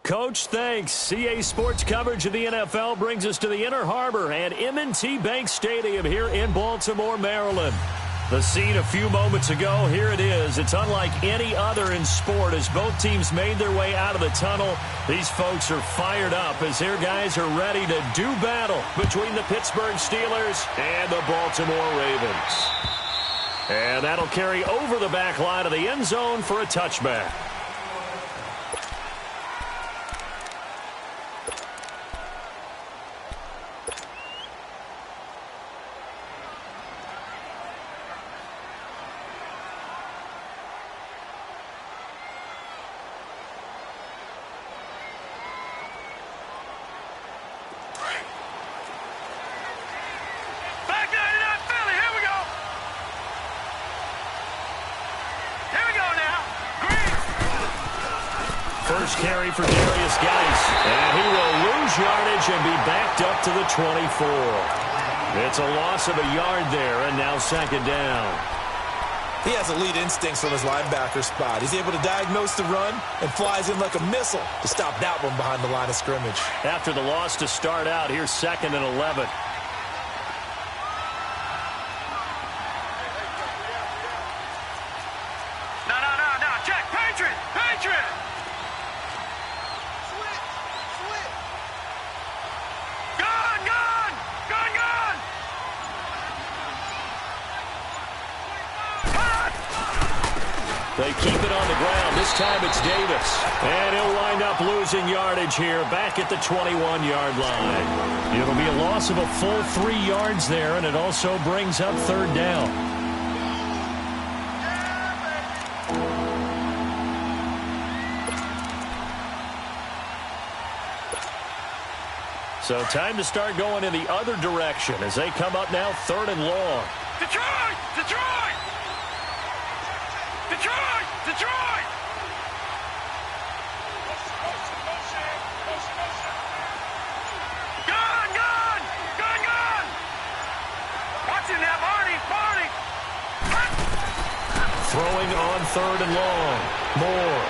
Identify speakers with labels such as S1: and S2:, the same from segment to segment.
S1: Coach, thanks. CA Sports coverage of the NFL brings us to the Inner Harbor and M&T Bank Stadium here in Baltimore, Maryland. The scene a few moments ago, here it is. It's unlike any other in sport as both teams made their way out of the tunnel. These folks are fired up as their guys are ready to do battle between the Pittsburgh Steelers and the Baltimore Ravens. And that'll carry over the back line of the end zone for a touchback. First carry for Darius Geis, and he will lose yardage and be backed up to the 24. It's a loss of a yard there, and now second down.
S2: He has elite instincts from his linebacker spot. He's able to diagnose the run and flies in like a missile to stop that one behind the line of scrimmage.
S1: After the loss to start out, here's 2nd and 11.
S3: No, check, Patriot!
S1: They keep it on the ground. This time it's Davis. And he'll wind up losing yardage here back at the 21-yard line. It'll be a loss of a full 3 yards there, and it also brings up third down. So time to start going in the other direction as they come up now 3rd and long.
S3: Detroit! Watch him now, Barney!
S1: Throwing on 3rd and long. Moore.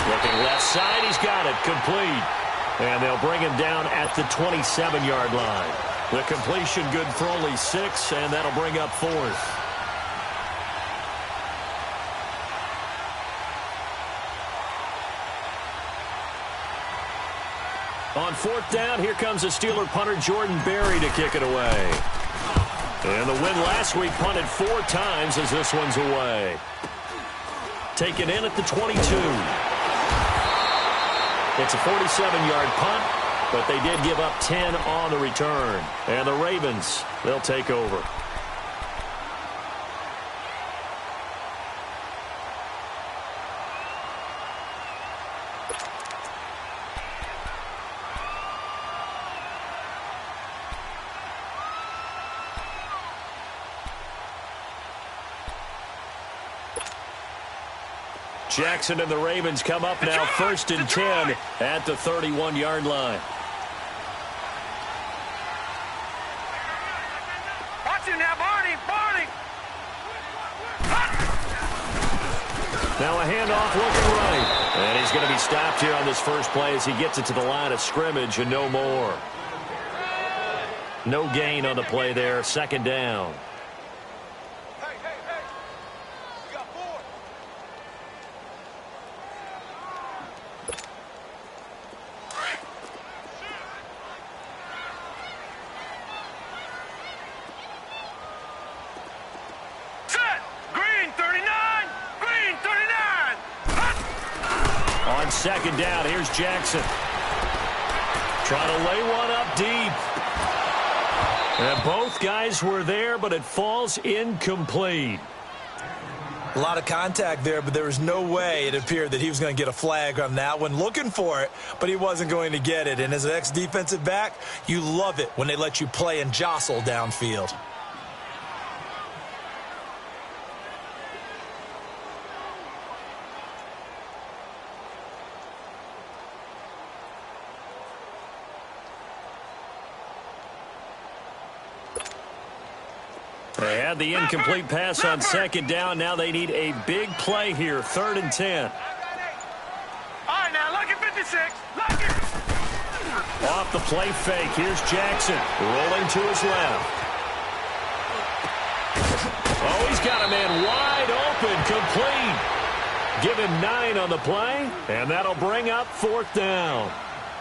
S1: Looking left side, he's got it, complete. And they'll bring him down at the 27-yard line. The completion good for only 6, and that'll bring up 4th. On 4th down, here comes the Steeler punter Jordan Berry to kick it away. And the win last week punted 4 times as this one's away. Taken in at the 22. It's a 47-yard punt, but they did give up 10 on the return. And the Ravens, they'll take over. Jackson and the Ravens come up now 1st and 10 at the 31-yard line.
S3: Watch him now, Barney!
S1: Now a handoff looking right. And he's going to be stopped here on this first play as he gets it to the line of scrimmage and no more. No gain on the play there. 2nd down. On 2nd down, here's Jackson. Trying to lay one up deep. And both guys were there, but it falls incomplete.
S2: A lot of contact there, but there was no way it appeared that he was going to get a flag on that one. Looking for it, but he wasn't going to get it. And as an ex-defensive back, you love it when they let you play and jostle downfield.
S1: They Had the incomplete pass on second down. Now they need a big play here, 3rd and 10.
S3: All right, now, lucky 56. Lucky.
S1: Off the play fake. Here's Jackson rolling to his left. Oh, he's got a man wide open, complete. Give him 9 on the play, and that'll bring up 4th down.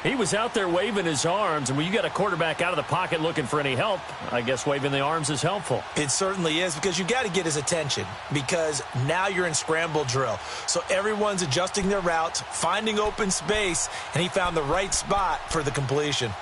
S1: He was out there waving his arms, and when you got a quarterback out of the pocket looking for any help, I guess waving the arms is helpful.
S2: It certainly is, because you got to get his attention, because now you're in scramble drill. So everyone's adjusting their routes, finding open space, and he found the right spot for the completion.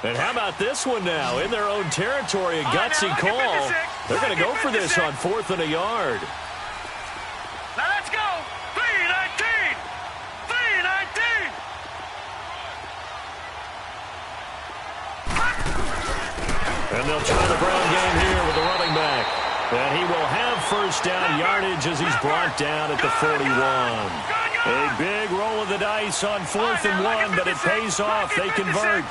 S1: And how about this one now? In their own territory, a gutsy call. They're going to go for this on 4th and a yard.
S3: Now let's go. 3-19. 3-19.
S1: And they'll try the ground game here with the running back. And he will have first down yardage as he's brought down at the 41. A big roll of the dice on 4th and 1, but it pays off. They convert.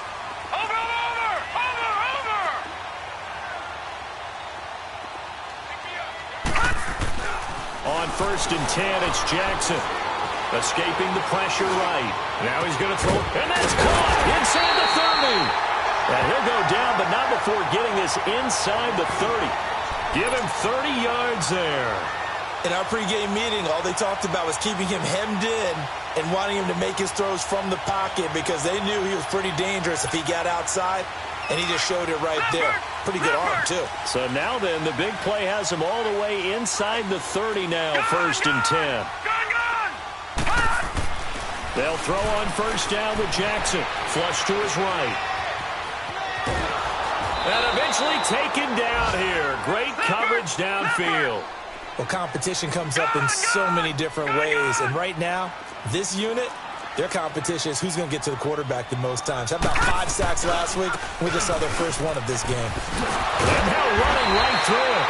S1: On 1st and 10, it's Jackson. Escaping the pressure right. Now he's going to throw, and that's caught inside the 30. And he'll go down, but not before getting this inside the 30. Give him 30 yards there.
S2: In our pregame meeting, all they talked about was keeping him hemmed in and wanting him to make his throws from the pocket, because they knew he was pretty dangerous if he got outside, and he just showed it right there. Pretty good arm, too.
S1: So now then, the big play has him all the way inside the 30 now, 1st and 10. They'll throw on first down with Jackson. Flush to his right. And eventually taken down here. Great coverage downfield.
S2: Well, competition comes up in so many different ways, and right now, this unit, their competition is who's going to get to the quarterback the most times. How about 5 sacks last week? We just saw their first one of this game.
S1: And now running right through it.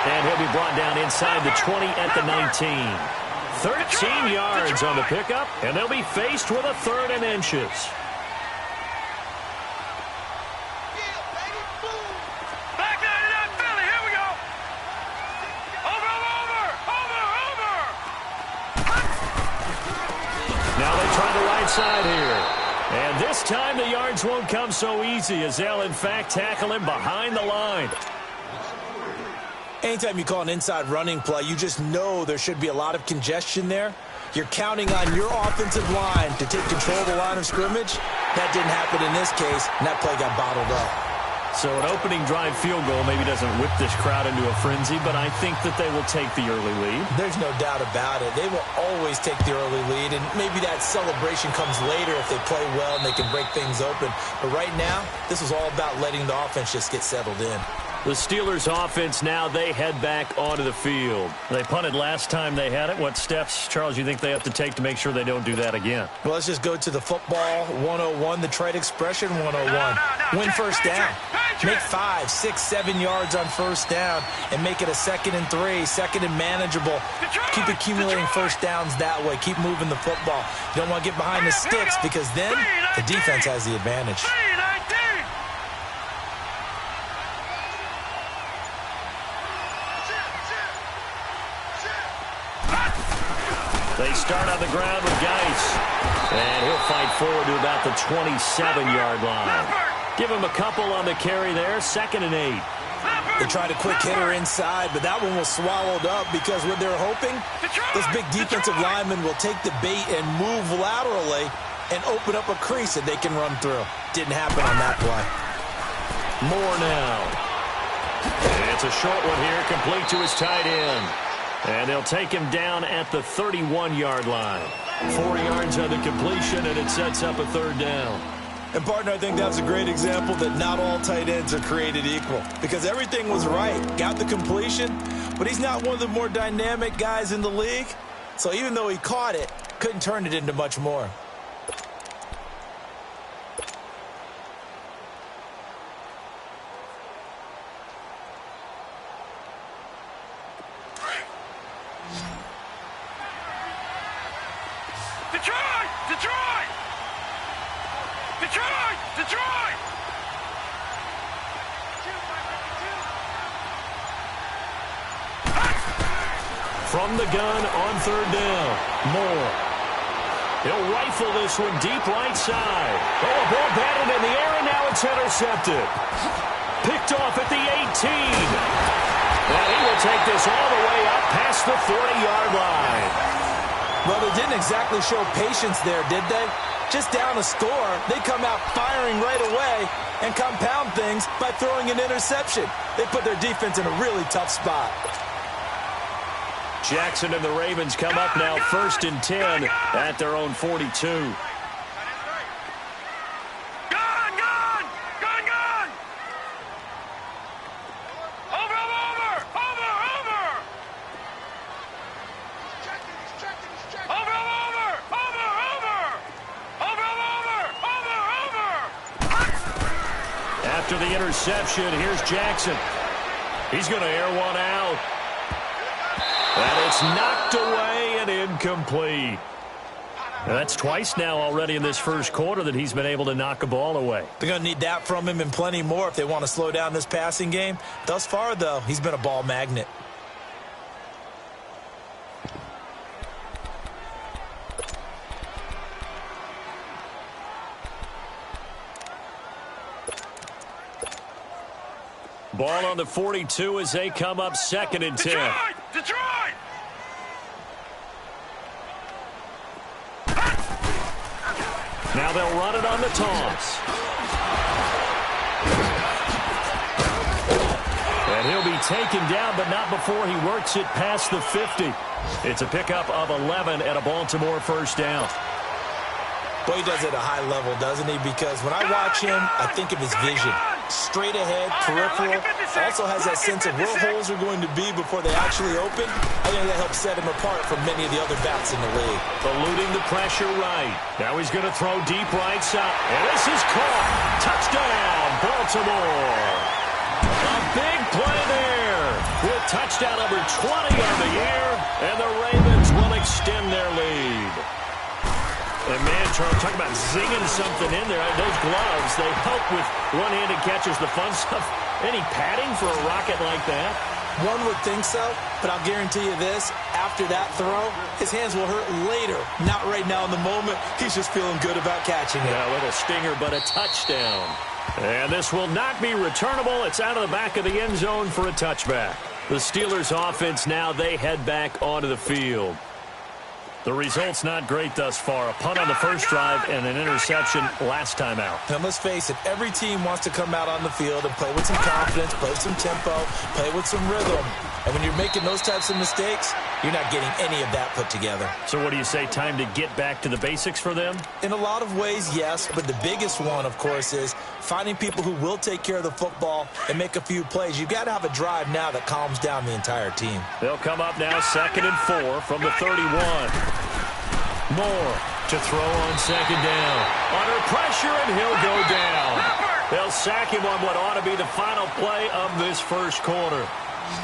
S1: And he'll be brought down inside the 20 at the 19. 13 yards on the pickup, and they'll be faced with a 3rd and inches. Side here. And this time the yards won't come so easy, as they'll in fact tackle him behind the line.
S2: Anytime you call an inside running play, you just know there should be a lot of congestion there. You're counting on your offensive line to take control of the line of scrimmage. That didn't happen in this case, and that play got bottled up.
S1: So an opening drive field goal maybe doesn't whip this crowd into a frenzy, but I think that they will take the early lead.
S2: There's no doubt about it. They will always take the early lead, and maybe that celebration comes later if they play well and they can break things open. But right now, this is all about letting the offense just get settled in.
S1: The Steelers offense now, they head back onto the field. They punted last time they had it. What steps, Charles, you think they have to take to make sure they don't do that again?
S2: Well, let's just go to the football 101, the trade expression 101. Win first down. Make 5, 6, 7 yards on first down and make it a 2nd and 3, 2nd and manageable. Keep accumulating first downs that way. Keep moving the football. You don't want to get behind the sticks, because then the defense has the advantage.
S1: They start on the ground with Geis. And he'll fight forward to about the 27-yard line. Give him a couple on the carry there, 2nd and 8.
S2: They tried a quick hitter inside, but that one was swallowed up, because what they're hoping, this big defensive lineman will take the bait and move laterally and open up a crease that they can run through. Didn't happen on that play.
S1: More now. And it's a short one here, complete to his tight end. And they'll take him down at the 31-yard line. 4 yards on the completion, and it sets up a 3rd down.
S2: And, partner, I think that's a great example that not all tight ends are created equal, because everything was right. Got the completion, but he's not one of the more dynamic guys in the league. So even though he caught it, couldn't turn it into much more.
S3: Detroit! Detroit!
S1: From the gun on third down. Moore. He'll rifle this one deep right side. Oh, a ball batted in the air, and now it's intercepted. Picked off at the 18. And he will take this all the way up past the 40-yard line.
S2: Well, they didn't exactly show patience there, did they? Just down a score, they come out firing right away and compound things by throwing an interception. They put their defense in a really tough spot.
S1: Jackson and the Ravens come up now 1st and 10 at their own 42.
S3: Gun! Gun! Gun! Gun! Over! Over! Over! Over! Over! Over! Over! Over! Over! Over!
S1: After the interception, here's Jackson. He's going to air one out. And it's knocked away and incomplete. That's twice now already in this first quarter that he's been able to knock a ball away.
S2: They're going to need that from him and plenty more if they want to slow down this passing game. Thus far, though, he's been a ball magnet.
S1: Ball on the 42 as they come up 2nd and 10.
S3: Detroit! Detroit!
S1: Now they'll run it on the toss. And he'll be taken down, but not before he works it past the 50. It's a pickup of 11 and a Baltimore first down.
S2: Boy, he does it at a high level, doesn't he? Because when I watch him, I think of his vision. Straight ahead, peripheral. Also has that sense of where holes are going to be before they actually open. I think that helps set him apart from many of the other backs in the league.
S1: Eluding the pressure right. Now he's going to throw deep right side. And this is caught. Touchdown, Baltimore. A big play there. With touchdown number 20 on the year. And the Ravens will extend their lead. And, man, Charles, talk about zinging something in there. Those gloves, they help with one-handed catches, the fun stuff. Any padding for a rocket like that?
S2: One would think so, but I'll guarantee you this. After that throw, his hands will hurt later. Not right now in the moment. He's just feeling good about catching it.
S1: Yeah, a little stinger, but a touchdown. And this will not be returnable. It's out of the back of the end zone for a touchback. The Steelers' offense now, they head back onto the field. The result's not great thus far. A punt on the first drive and an interception last time out.
S2: And let's face it, every team wants to come out on the field and play with some confidence, play with some tempo, play with some rhythm. And when you're making those types of mistakes, you're not getting any of that put together.
S1: So what do you say, time to get back to the basics for them?
S2: In a lot of ways, yes, but the biggest one, of course, is finding people who will take care of the football and make a few plays. You've got to have a drive now that calms down the entire team.
S1: They'll come up now 2nd and 4 from the 31. Moore to throw on 2nd down. Under pressure, and he'll go down. They'll sack him on what ought to be the final play of this first quarter.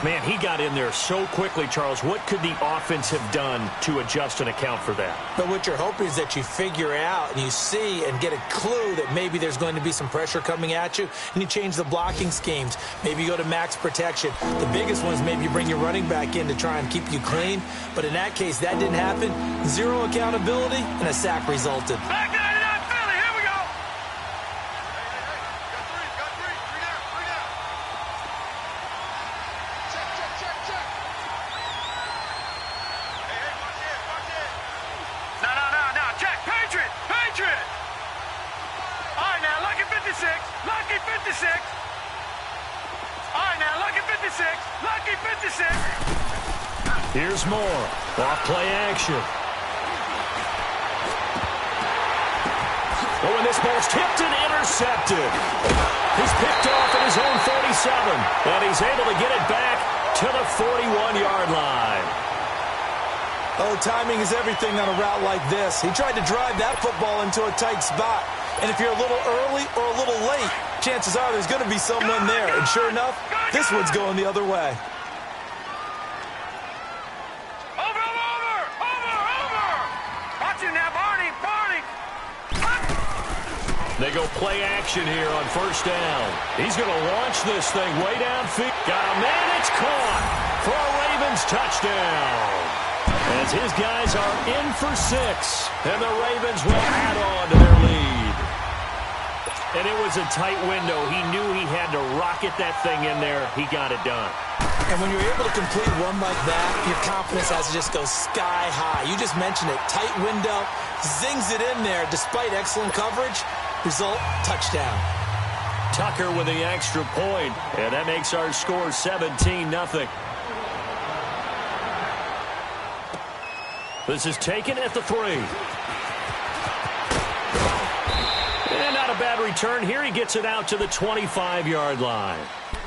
S1: Man, he got in there so quickly, Charles. What could the offense have done to adjust and account for that?
S2: But what you're hoping is that you figure out and you see and get a clue that maybe there's going to be some pressure coming at you, and you change the blocking schemes. Maybe you go to max protection. The biggest one is maybe you bring your running back in to try and keep you clean. But in that case, that didn't happen. Zero accountability, and a sack resulted.
S3: Back 99 Philly, here we go. No, check, Patriot. All right, now, lucky 56. All right, now, lucky 56.
S1: Here's Moore. Off play action. Oh, and this ball's tipped and intercepted. He's picked off at his own 47, and he's able to get it back to the 41-yard line.
S2: Oh, timing is everything on a route like this. He tried to drive that football into a tight spot. And if you're a little early or a little late, chances are there's going to be someone there. And sure enough, this one's going the other way.
S3: Over. Watch it now, Barney.
S1: They go play action here on first down. He's going to launch this thing way downfield. Got a man, it's caught for a Ravens touchdown. As his guys are in for 6, and the Ravens will add on to their lead. And it was a tight window. He knew he had to rocket that thing in there. He got it done.
S2: And when you're able to complete one like that, your confidence has to just go sky high. You just mentioned it. Tight window, zings it in there despite excellent coverage. Result, touchdown.
S1: Tucker with the extra point, and that makes our score 17-0. This is taken at the 3. And not a bad return here. He gets it out to the 25-yard line.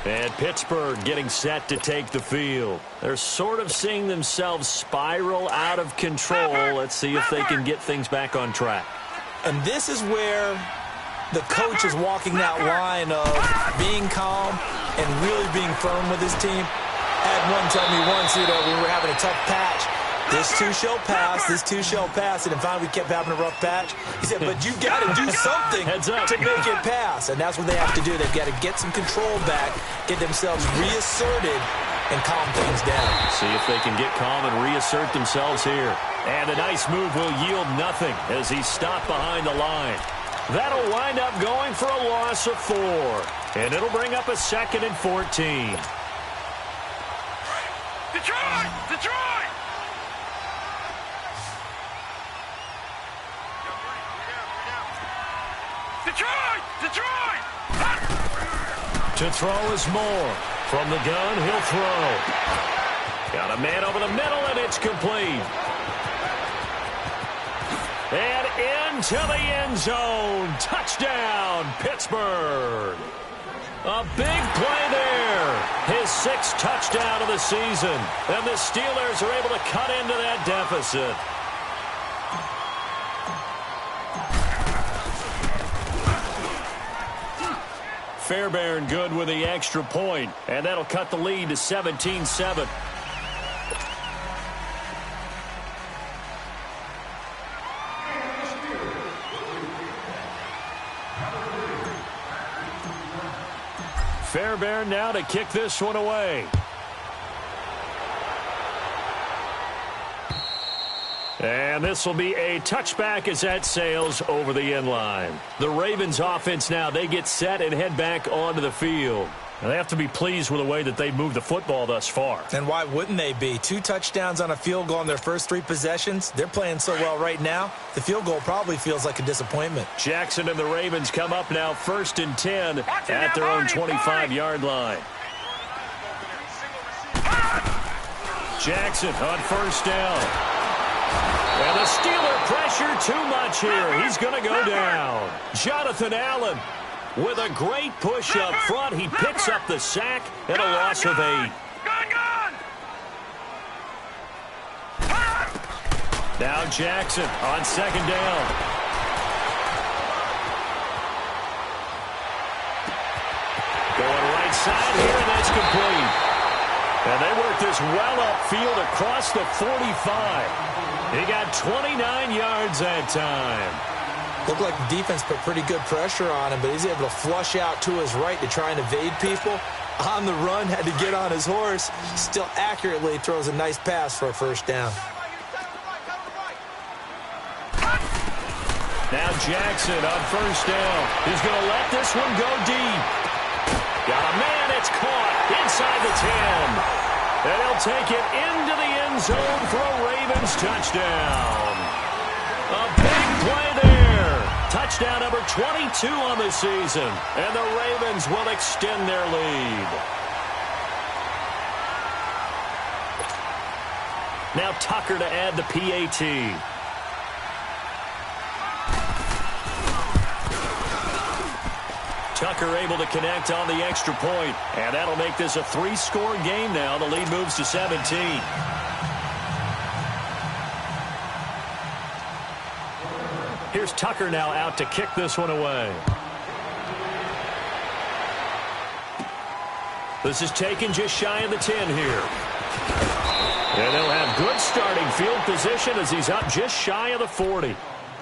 S1: And Pittsburgh getting set to take the field. They're sort of seeing themselves spiral out of control. Let's see if they can get things back on track.
S2: And this is where the coach is walking that line of being calm and really being firm with his team. I had one tell me once, when we were having a tough patch, this too shall pass, this too shall pass. And finally we kept having a rough patch. He said, but you got to do something to make it pass. And that's what they have to do. They've got to get some control back, get themselves reasserted, and calm things down.
S1: See if they can get calm and reassert themselves here. And a nice move will yield nothing as he's stopped behind the line. That'll wind up going for a loss of 4. And it'll bring up a 2nd and 14.
S3: Detroit! Detroit! Detroit! Detroit!
S1: To throw is Moore. From the gun, he'll throw. Got a man over the middle, and it's complete. And into the end zone. Touchdown, Pittsburgh. A big play there. His 6th touchdown of the season. And the Steelers are able to cut into that deficit. Fairbairn good with the extra point, and that'll cut the lead to 17-7. Fairbairn now to kick this one away. And this will be a touchback as that sails over the end line. The Ravens offense now, they get set and head back onto the field. And they have to be pleased with the way that they moved the football thus far.
S2: And why wouldn't they be? 2 touchdowns on a field goal in their first 3 possessions. They're playing so well right now, the field goal probably feels like a disappointment.
S1: Jackson and the Ravens come up now 1st and 10 at their own 25-yard line. Jackson on first down. And the Steeler pressure too much here. He's going to go down. Jonathan Allen with a great push up front. He picks up the sack and a loss of 8. Now Jackson on 2nd down. Going right side here, and that's complete. And they work this well upfield across the 45. He got 29 yards that time.
S2: Looked like the defense put pretty good pressure on him, but he's able to flush out to his right to try and evade people. On the run, had to get on his horse. Still accurately throws a nice pass for a first down.
S1: Now Jackson on first down. He's going to let this one go deep. Got a man, it's caught inside the 10. And he'll take it into the end zone for a Ravens touchdown. A big play there. Touchdown number 22 on the season. And the Ravens will extend their lead. Now Tucker to add the PAT. Tucker able to connect on the extra point, and that'll make this a 3-score game now. The lead moves to 17. Here's Tucker now out to kick this one away. This is taken just shy of the 10 here. And they'll have good starting field position as he's up just shy of the 40.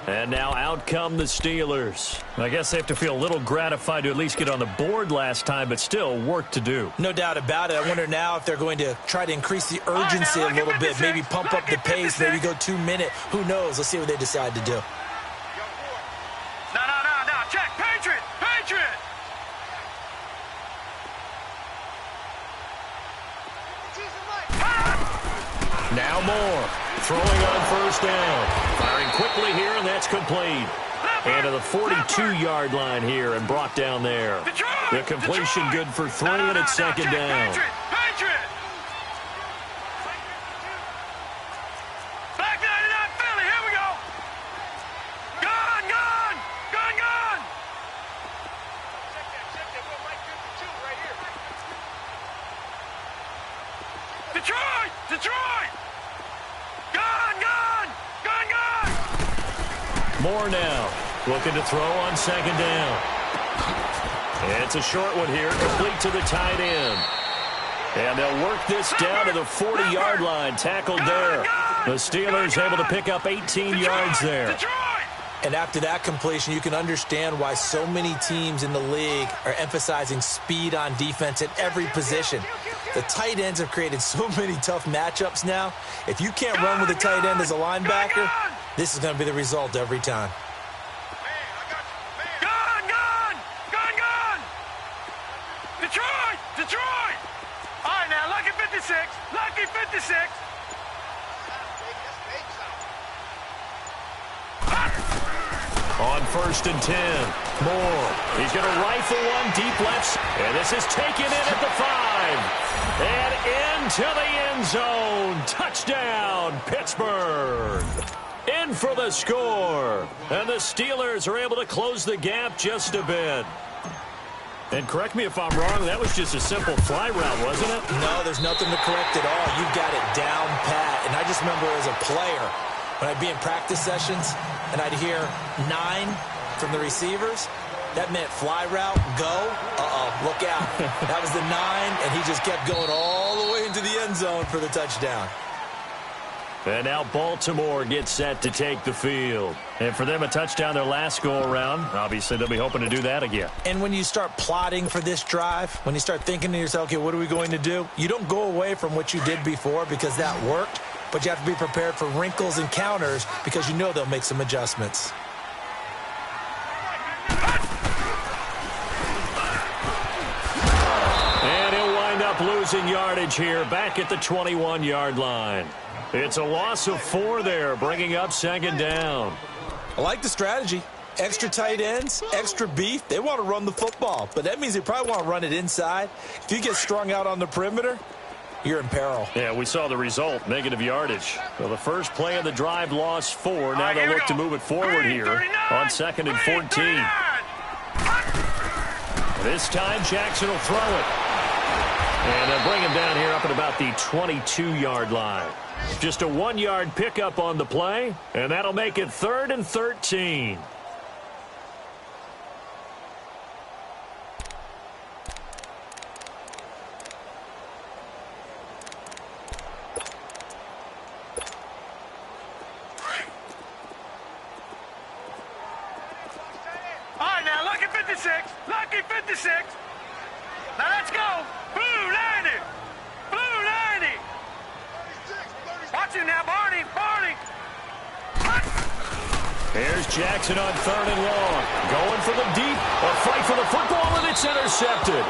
S1: And now out come the Steelers. I guess they have to feel a little gratified to at least get on the board last time, but still work to do.
S2: No doubt about it. I wonder now if they're going to try to increase the urgency a little bit, maybe pump up the pace, maybe go 2 minute. Who knows? Let's see what they decide to do.
S3: No. Check. Patriot.
S1: Now Moore. Throwing on first down. Firing quickly here, and that's complete. And to the 42-yard line here and brought down there. The completion good for 3, and it's second down.
S3: Patriot. Back 99 Philly. Here we go. Gone. Detroit. Gone.
S1: Moore now looking to throw on second down. It's a short one here, complete to the tight end. And they'll work this down to the 40-yard line, tackled there. The Steelers able to pick up 18 yards there.
S2: And after that completion, you can understand why so many teams in the league are emphasizing speed on defense at every position. The tight ends have created so many tough matchups now. If you can't run with a tight end as a linebacker, this is going to be the result every time.
S3: Gone. Detroit. All right, now, lucky 56.
S1: On first and 10, Moore. He's going to rifle one deep left, and this is taken in at the 5. And into the end zone. Touchdown, Pittsburgh. In for the score. And the Steelers are able to close the gap just a bit. And correct me if I'm wrong, that was just a simple fly route, wasn't it?
S2: No, there's nothing to correct at all. You've got it down pat. And I just remember as a player, when I'd be in practice sessions and I'd hear 9 from the receivers, that meant fly route, go. Look out. That was the 9, and he just kept going all the way into the end zone for the touchdown.
S1: And now Baltimore gets set to take the field. And for them, a touchdown their last go-around. Obviously, they'll be hoping to do that again.
S2: And when you start plotting for this drive, when you start thinking to yourself, okay, what are we going to do? You don't go away from what you did before because that worked, but you have to be prepared for wrinkles and counters because you know they'll make some adjustments.
S1: And he'll wind up losing yardage here back at the 21-yard line. It's a loss of 4 there, bringing up second down.
S2: I like the strategy. Extra tight ends, extra beef. They want to run the football, but that means they probably want to run it inside. If you get strung out on the perimeter, you're in peril.
S1: Yeah, we saw the result, negative yardage. Well, the first play of the drive lost 4. Now they'll look to move it forward here on second and 14. This time, Jackson will throw it. And they'll bring him down here up at about the 22-yard line. Just a 1-yard pickup on the play, and that'll make it 3rd and 13.
S3: All right, now, lucky 56. Now, let's go. Blue 90. Watch him now, Barney.
S1: Here's Jackson on 3rd and long. Going for the deep. A fight for the football, and it's intercepted.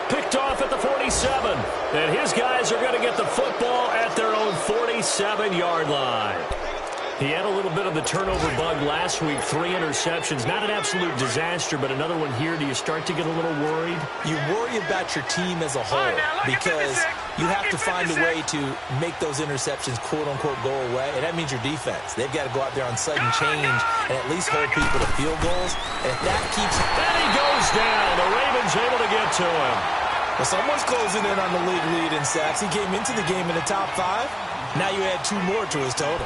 S1: Picked off at the 47. And his guys are going to get the football at their own 47-yard line. He had a little bit of the turnover bug last week, 3 interceptions. Not an absolute disaster, but another one here. Do you start to get a little worried?
S2: You worry about your team as a whole because you have to find a way to make those interceptions, quote-unquote, go away, and that means your defense. They've got to go out there on sudden change and at least hold people to field goals. And if that keeps...
S1: And he goes down. The Ravens able to get to him.
S2: Well, someone's closing in on the league lead in sacks. He came into the game in the top 5. Now you add 2 more to his total.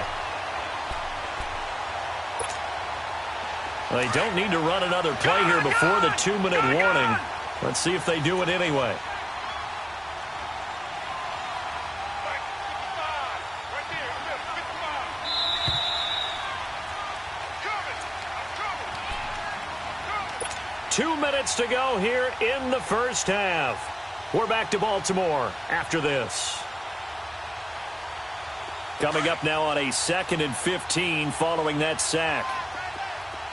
S1: They don't need to run another play here before the 2-minute warning. Let's see if they do it anyway. 2 minutes to go here in the first half. We're back to Baltimore after this. Coming up now on a 2nd and 15 following that sack.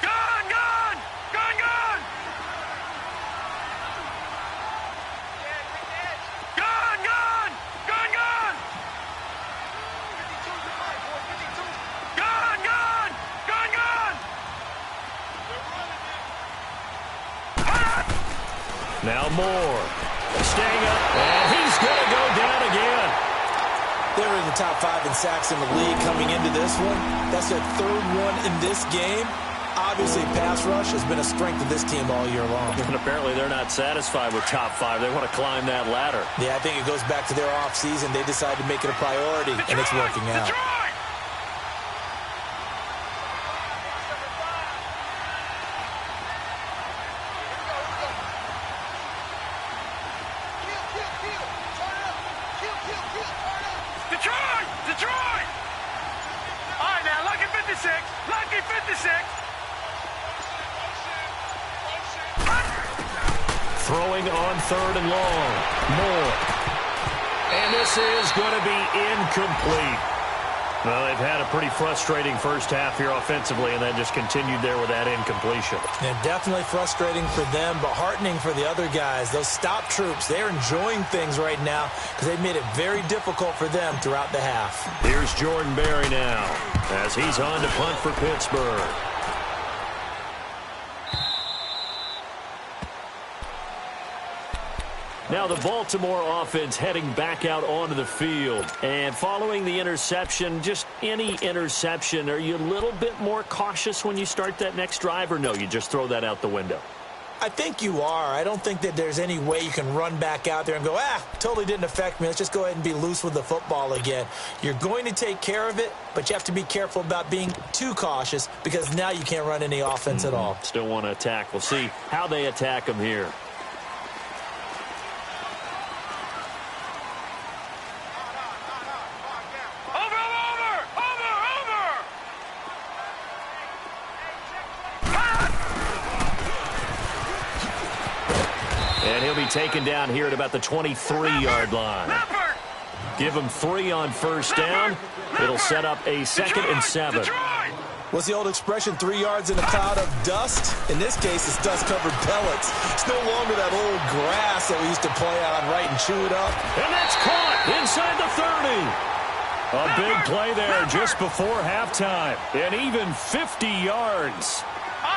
S3: Gone, gone! Gone, gone! Gone, gone! Gone, gone! Gone, gone! Gone, gone!
S1: Now Moore. Staying up, and he's going to go down again.
S2: They were in the top 5 in sacks in the league coming into this one. That's their 3rd one in this game. Obviously, pass rush has been a strength of this team all year long.
S1: And apparently they're not satisfied with top 5. They want to climb that ladder.
S2: Yeah, I think it goes back to their offseason. They decided to make it a priority, and it's working out.
S3: Detroit! Detroit! Detroit! All right, now, lucky 56. Lucky 56.
S1: Throwing on 3rd and long. Moore. And this is going to be incomplete. Well, they've had a pretty frustrating first half here offensively, and then just continued there with that incompletion.
S2: And definitely frustrating for them, but heartening for the other guys. Those stop troops, they're enjoying things right now because they've made it very difficult for them throughout the half.
S1: Here's Jordan Berry now as he's on to punt for Pittsburgh. Now the Baltimore offense heading back out onto the field. And following the interception, just any interception, are you a little bit more cautious when you start that next drive, or no, you just throw that out the window?
S2: I think you are. I don't think that there's any way you can run back out there and go, totally didn't affect me. Let's just go ahead and be loose with the football again. You're going to take care of it, but you have to be careful about being too cautious because now you can't run any offense at all.
S1: Still want to attack. We'll see how they attack them here. And he'll be taken down here at about the 23-yard line. Give him 3 on first down. It'll set up a 2nd and 7.
S2: What's the old expression, 3 yards in a cloud of dust? In this case, it's dust-covered pellets. It's no longer that old grass that we used to play on, right, and chew it up.
S1: And that's caught inside the 30. A big play there just before halftime. And even 50 yards.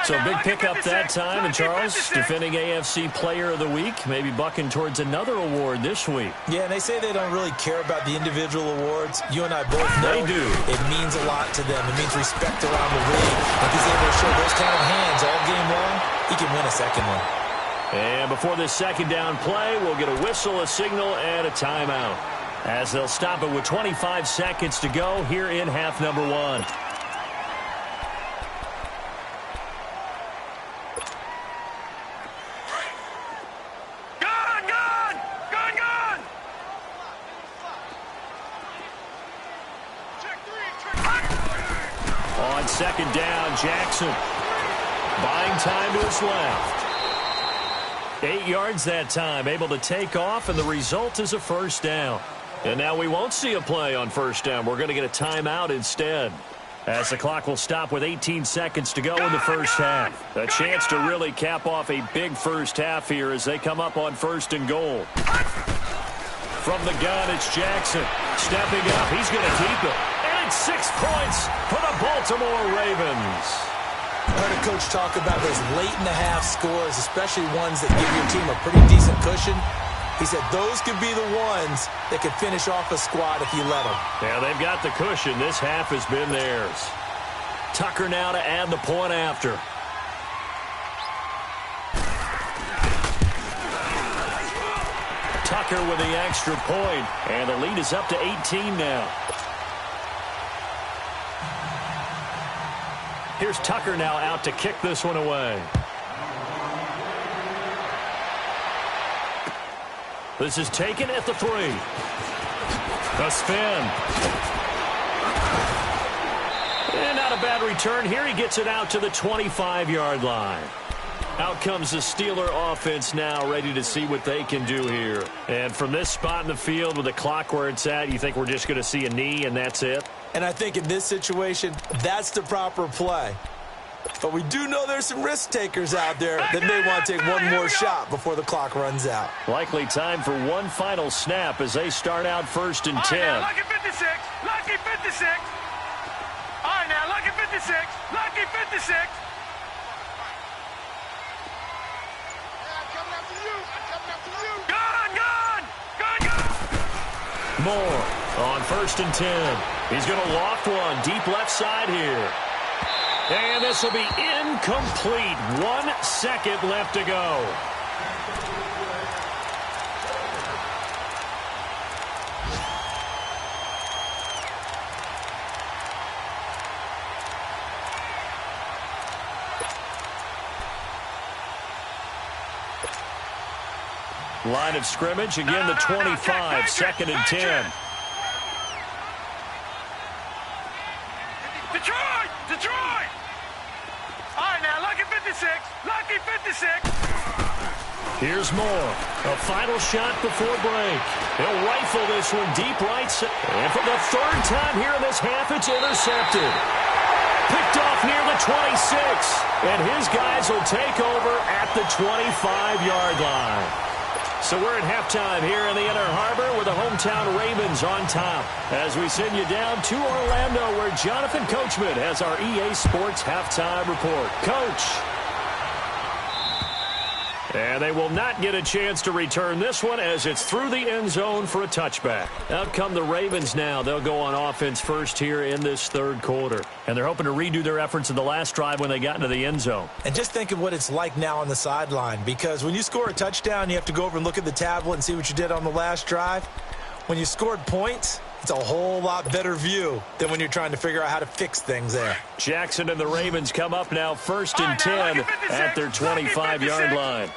S1: So big pickup that time, and Charles, defending AFC Player of the Week, maybe bucking towards another award this week.
S2: Yeah, and they say they don't really care about the individual awards. You and I both know
S1: they do.
S2: It means a lot to them. It means respect around the league. If he's able to show those kind of hands all game long, he can win a second one.
S1: And before this 2nd down play, we'll get a whistle, a signal, and a timeout, as they'll stop it with 25 seconds to go here in half number 1. On 2nd down, Jackson buying time to his left. 8 yards that time, able to take off, and the result is a first down. And now we won't see a play on first down. We're going to get a timeout instead, as the clock will stop with 18 seconds to go in the first half. A chance to really cap off a big first half here as they come up on 1st and goal. From the gun, it's Jackson. Stepping up, he's going to keep it. And it's 6 points for the Baltimore Ravens.
S2: I heard a coach talk about those late-in-the-half scores, especially ones that give your team a pretty decent cushion. He said those could be the ones that could finish off a squad if you let them.
S1: Yeah, they've got the cushion. This half has been theirs. Tucker now to add the point after. Tucker with the extra point, and the lead is up to 18 now. Here's Tucker now out to kick this one away. This is taken at the 3. A spin. And not a bad return here. He gets it out to the 25-yard line. Out comes the Steeler offense now, ready to see what they can do here. And from this spot in the field with the clock where it's at, you think we're just going to see a knee and that's it?
S2: And I think in this situation, that's the proper play. But we do know there's some risk takers out there that may want to take one more shot before the clock runs out.
S1: Likely time for one final snap as they start out 1st and 10.
S3: Now, lucky 56. Lucky 56. All right, now, lucky 56. Lucky 56.
S1: Moore on 1st and 10. He's going to loft one deep left side here. And this will be incomplete. 1 second left to go. Line of scrimmage, again the 25, 2nd and 10.
S3: Detroit! All right, now, lucky 56. Lucky 56.
S1: Here's Moore. A final shot before break. He'll rifle this one deep right side. And for the 3rd time here in this half, it's intercepted. Picked off near the 26. And his guys will take over at the 25-yard line. So we're at halftime here in the Inner Harbor with the hometown Ravens on top. As we send you down to Orlando where Jonathan Coachman has our EA Sports halftime report. Coach. And they will not get a chance to return this one as it's through the end zone for a touchback. Out come the Ravens now. They'll go on offense first here in this 3rd quarter. And they're hoping to redo their efforts in the last drive when they got into the end zone.
S2: And just think of what it's like now on the sideline, because when you score a touchdown, you have to go over and look at the tablet and see what you did on the last drive. When you scored points, it's a whole lot better view than when you're trying to figure out how to fix things there.
S1: Jackson and the Ravens come up now 1st and 10 at their 25-yard line.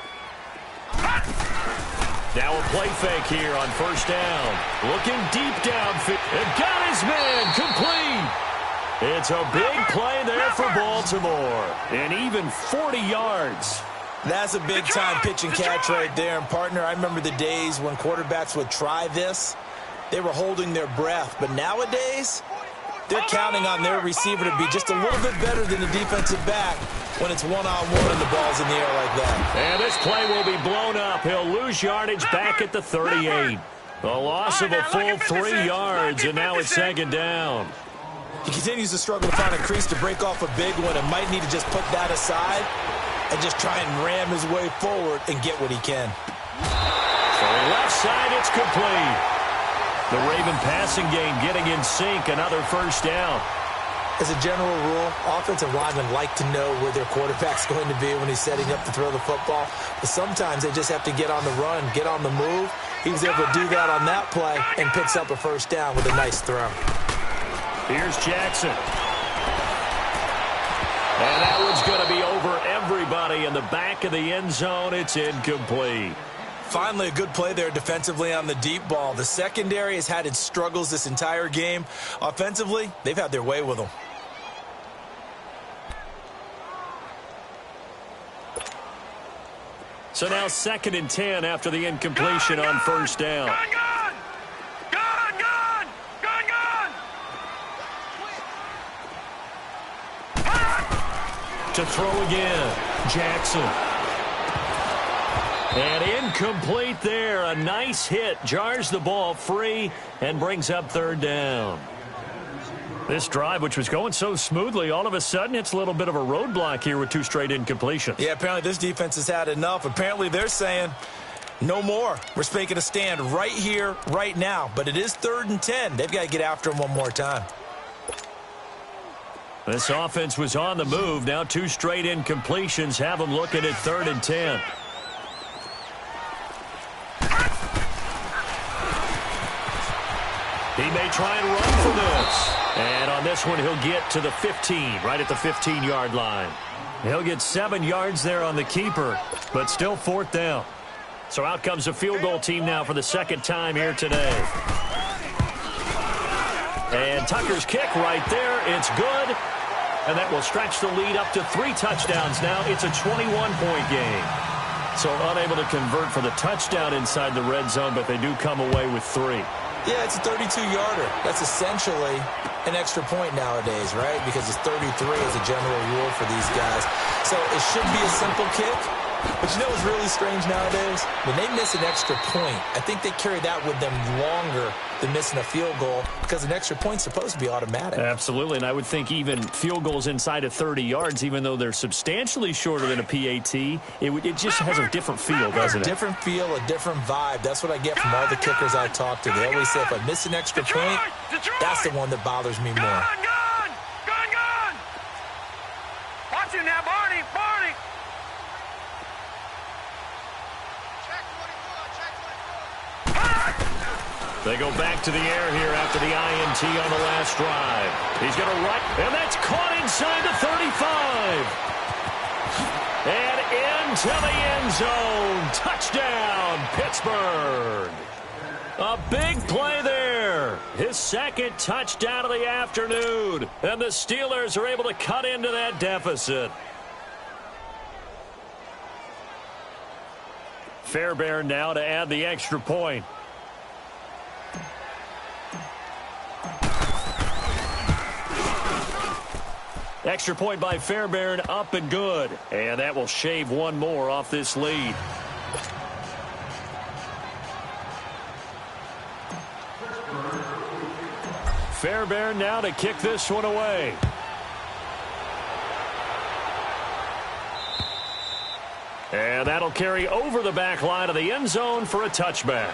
S1: Now a play fake here on 1st down. Looking deep downfield. And got his man complete. It's a big play there for Baltimore. And even 40 yards.
S2: That's a big-time pitch and catch right there. And, partner, I remember the days when quarterbacks would try this. They were holding their breath. But nowadays, they're counting on their receiver to be just a little bit better than the defensive back when it's one-on-one and the ball's in the air like that.
S1: And this play will be blown up. He'll lose yardage back at the 38. A loss of a full 3 yards, and now it's 2nd down.
S2: He continues to struggle to find a crease to break off a big one and might need to just put that aside and just try and ram his way forward and get what he can.
S1: For left side, it's complete. The Raven passing game getting in sync, another 1st down.
S2: As a general rule, offensive linemen like to know where their quarterback's going to be when he's setting up to throw the football. But sometimes they just have to get on the run, get on the move. He was able to do that on that play and picks up a 1st down with a nice throw.
S1: Here's Jackson. And that one's going to be over everybody in the back of the end zone. It's incomplete.
S2: Finally, a good play there defensively on the deep ball. The secondary has had its struggles this entire game. Offensively, they've had their way with them.
S1: So now 2nd and 10 after the incompletion on 1st down. To throw again, Jackson. And incomplete there. A nice hit. Jars the ball free and brings up 3rd down. This drive, which was going so smoothly, all of a sudden it's a little bit of a roadblock here with 2 straight incompletions.
S2: Yeah, apparently this defense has had enough. Apparently they're saying no more. We're making a stand right here, right now. But it is 3rd and 10. They've got to get after him one more time.
S1: This offense was on the move. Now 2 straight incompletions have them looking at 3rd and 10. He may try and run for this. And on this one, he'll get to the 15, right at the 15-yard line. He'll get 7 yards there on the keeper, but still 4th down. So out comes the field goal team now for the 2nd time here today. And Tucker's kick right there. It's good. And that will stretch the lead up to 3 touchdowns now. It's a 21-point game. So unable to convert for the touchdown inside the red zone, but they do come away with 3.
S2: Yeah, it's a 32-yarder. That's essentially an extra point nowadays, right? Because it's 33 as a general rule for these guys. So it should be a simple kick. But you know what's really strange nowadays? When they miss an extra point, I think they carry that with them longer than missing a field goal because an extra point's supposed to be automatic.
S1: Absolutely, and I would think even field goals inside of 30 yards, even though they're substantially shorter than a PAT, it just has a different feel, doesn't it?
S2: A different feel, a different vibe. That's what I get from all the kickers I talk to. They always say if I miss an extra point, that's the one that bothers me more.
S3: Gun! Watch it now, Barney!
S1: They go back to the air here after the INT on the last drive. He's going to run, and that's caught inside the 35. And into the end zone. Touchdown, Pittsburgh. A big play there. His second touchdown of the afternoon. And the Steelers are able to cut into that deficit. Fairbairn now to add the extra point. Extra point by Fairbairn, up and good. And that will shave one more off this lead. Fairbairn now to kick this one away. And that'll carry over the back line of the end zone for a touchback.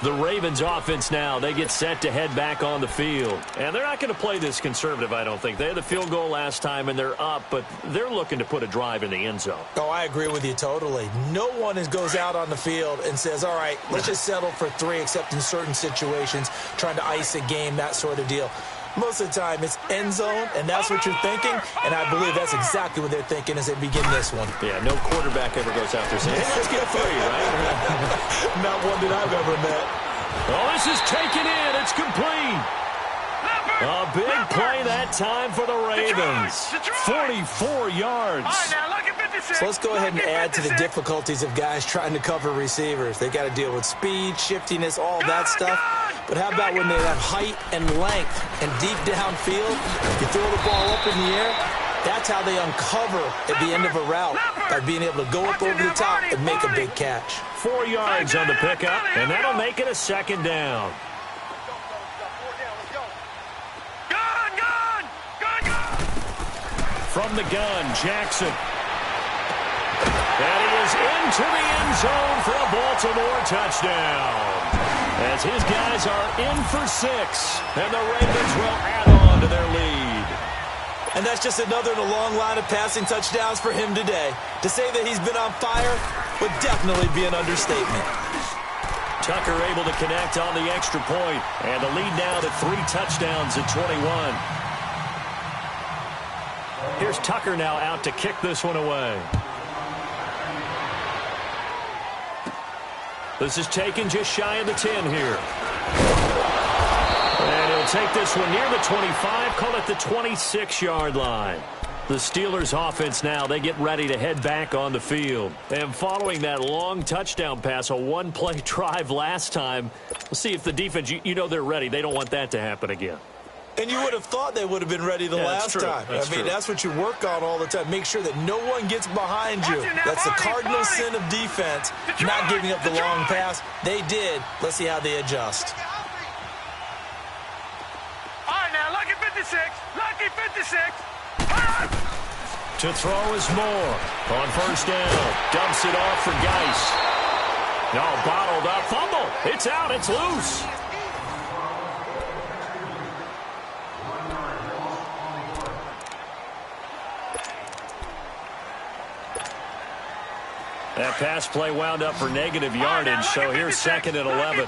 S1: The Ravens offense now, they get set to head back on the field. And they're not going to play this conservative, I don't think. They had the field goal last time, and they're up, but they're looking to put a drive in the end zone.
S2: Oh, I agree with you totally. No one goes out on the field and says, all right, let's just settle for 3, except in certain situations, trying to ice a game, that sort of deal. Most of the time, it's end zone, and that's what you're thinking, and I believe that's exactly what they're thinking as they begin this one.
S1: Yeah, no quarterback ever goes out there saying, hey, let's get 3, right?
S2: Not one that I've ever met.
S1: Oh, this is taken in. It's complete. A big play that time for the Ravens. 44 yards.
S2: So let's go ahead and add to the difficulties of guys trying to cover receivers. They got to deal with speed, shiftiness, all that stuff. But how about when they have height and length and deep downfield? You throw the ball up in the air. That's how they uncover at the end of a route, by being able to go up over the top and make a big catch.
S1: 4 yards on the pickup, and that'll make it a second down. From the gun, Jackson. And he is into the end zone for a Baltimore touchdown. As his guys are in for 6, and the Ravens will add on to their lead.
S2: And that's just another in a long line of passing touchdowns for him today. To say that he's been on fire would definitely be an understatement.
S1: Tucker able to connect on the extra point, and the lead now to 3 touchdowns at 21. Here's Tucker now out to kick this one away. This is taken just shy of the 10 here. And he'll take this one near the 25, call it the 26-yard line. The Steelers offense now, they get ready to head back on the field. And following that long touchdown pass, a one-play drive last time, we'll see if the defense, you know they're ready. They don't want that to happen again.
S2: And you would have thought they would have been ready the last time. That's what you work on all the time. Make sure that no one gets behind you. That's the cardinal sin of defense, not giving up the long pass. They did. Let's see how they adjust.
S3: All right, now, lucky 56. Lucky 56.
S1: To throw is Moore. On first down. Dumps it off for Geis. No, bottled up. Fumble. It's out. It's loose. That pass play wound up for negative yardage, so here's second and 11.
S3: No,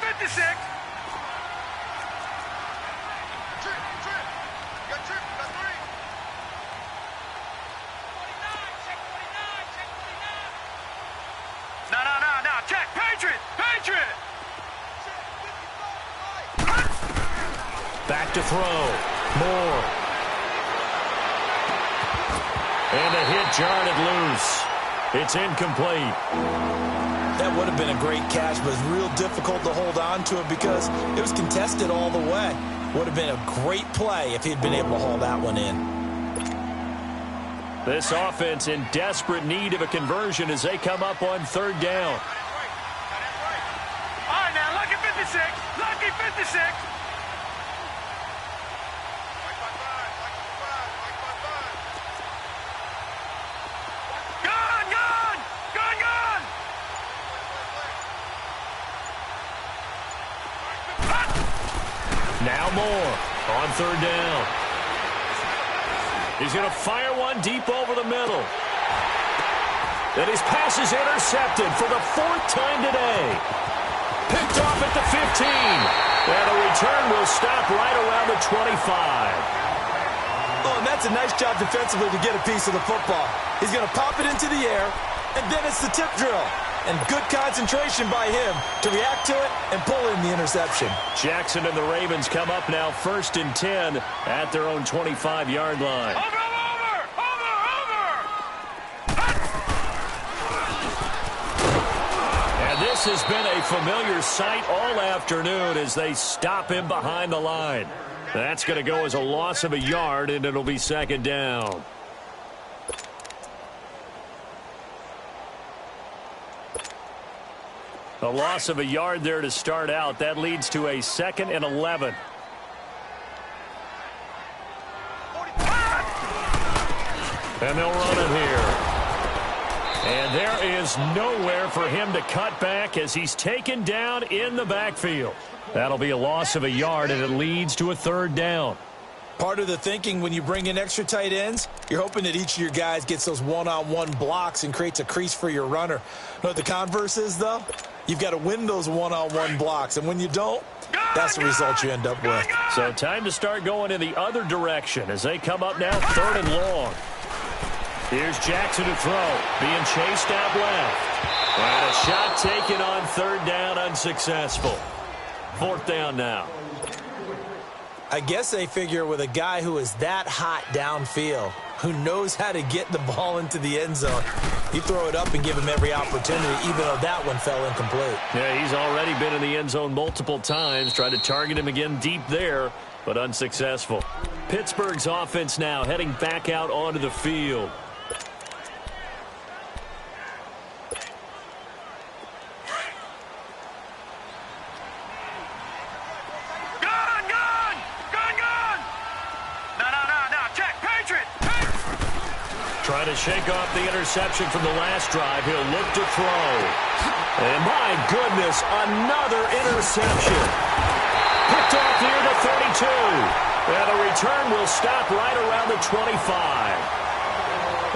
S3: check. Patriot.
S1: Back to throw. Moore. And the hit jarred it loose. It's incomplete.
S2: That would have been a great catch, but it's real difficult to hold on to it because it was contested all the way. Would have been a great play if he'd been able to haul that one in.
S1: This offense in desperate need of a conversion as they come up on third down.
S3: All right, now, lucky 56. Lucky 56. Gone, gone. Gone, gone.
S1: Now more on third down. He's going to fire one deep over the middle. And his pass is intercepted for the fourth time today. Picked off at the 15. And the return will stop right around the 25.
S2: Oh, and that's a nice job defensively to get a piece of the football. He's going to pop it into the air, and then it's the tip drill. And good concentration by him to react to it and pull in the interception.
S1: Jackson and the Ravens come up now 1st and 10 at their own 25-yard line.
S3: Over.
S1: And this has been a familiar sight all afternoon as they stop him behind the line. That's going to go as a loss of a yard, and it'll be second down. A loss of a yard there to start out. That leads to a 2nd and 11. And they'll run it here. And there is nowhere for him to cut back as he's taken down in the backfield. That'll be a loss of a yard, and it leads to a third down.
S2: Part of the thinking when you bring in extra tight ends, you're hoping that each of your guys gets those one-on-one blocks and creates a crease for your runner. Know what the converse is, though? You've got to win those one-on-one blocks, and when you don't, that's the result you end up with.
S1: So time to start going in the other direction as they come up now 3rd and long. Here's Jackson to throw, being chased out left. And a shot taken on 3rd down, unsuccessful. 4th down now.
S2: I guess they figure with a guy who is that hot downfield, who knows how to get the ball into the end zone, you throw it up and give him every opportunity, even though that one fell incomplete.
S1: Yeah, he's already been in the end zone multiple times. Tried to target him again deep there, but unsuccessful. Pittsburgh's offense now heading back out onto the field. Trying to shake off the interception from the last drive. He'll look to throw. And my goodness, another interception. Picked off near the 32. And the return will stop right around the 25.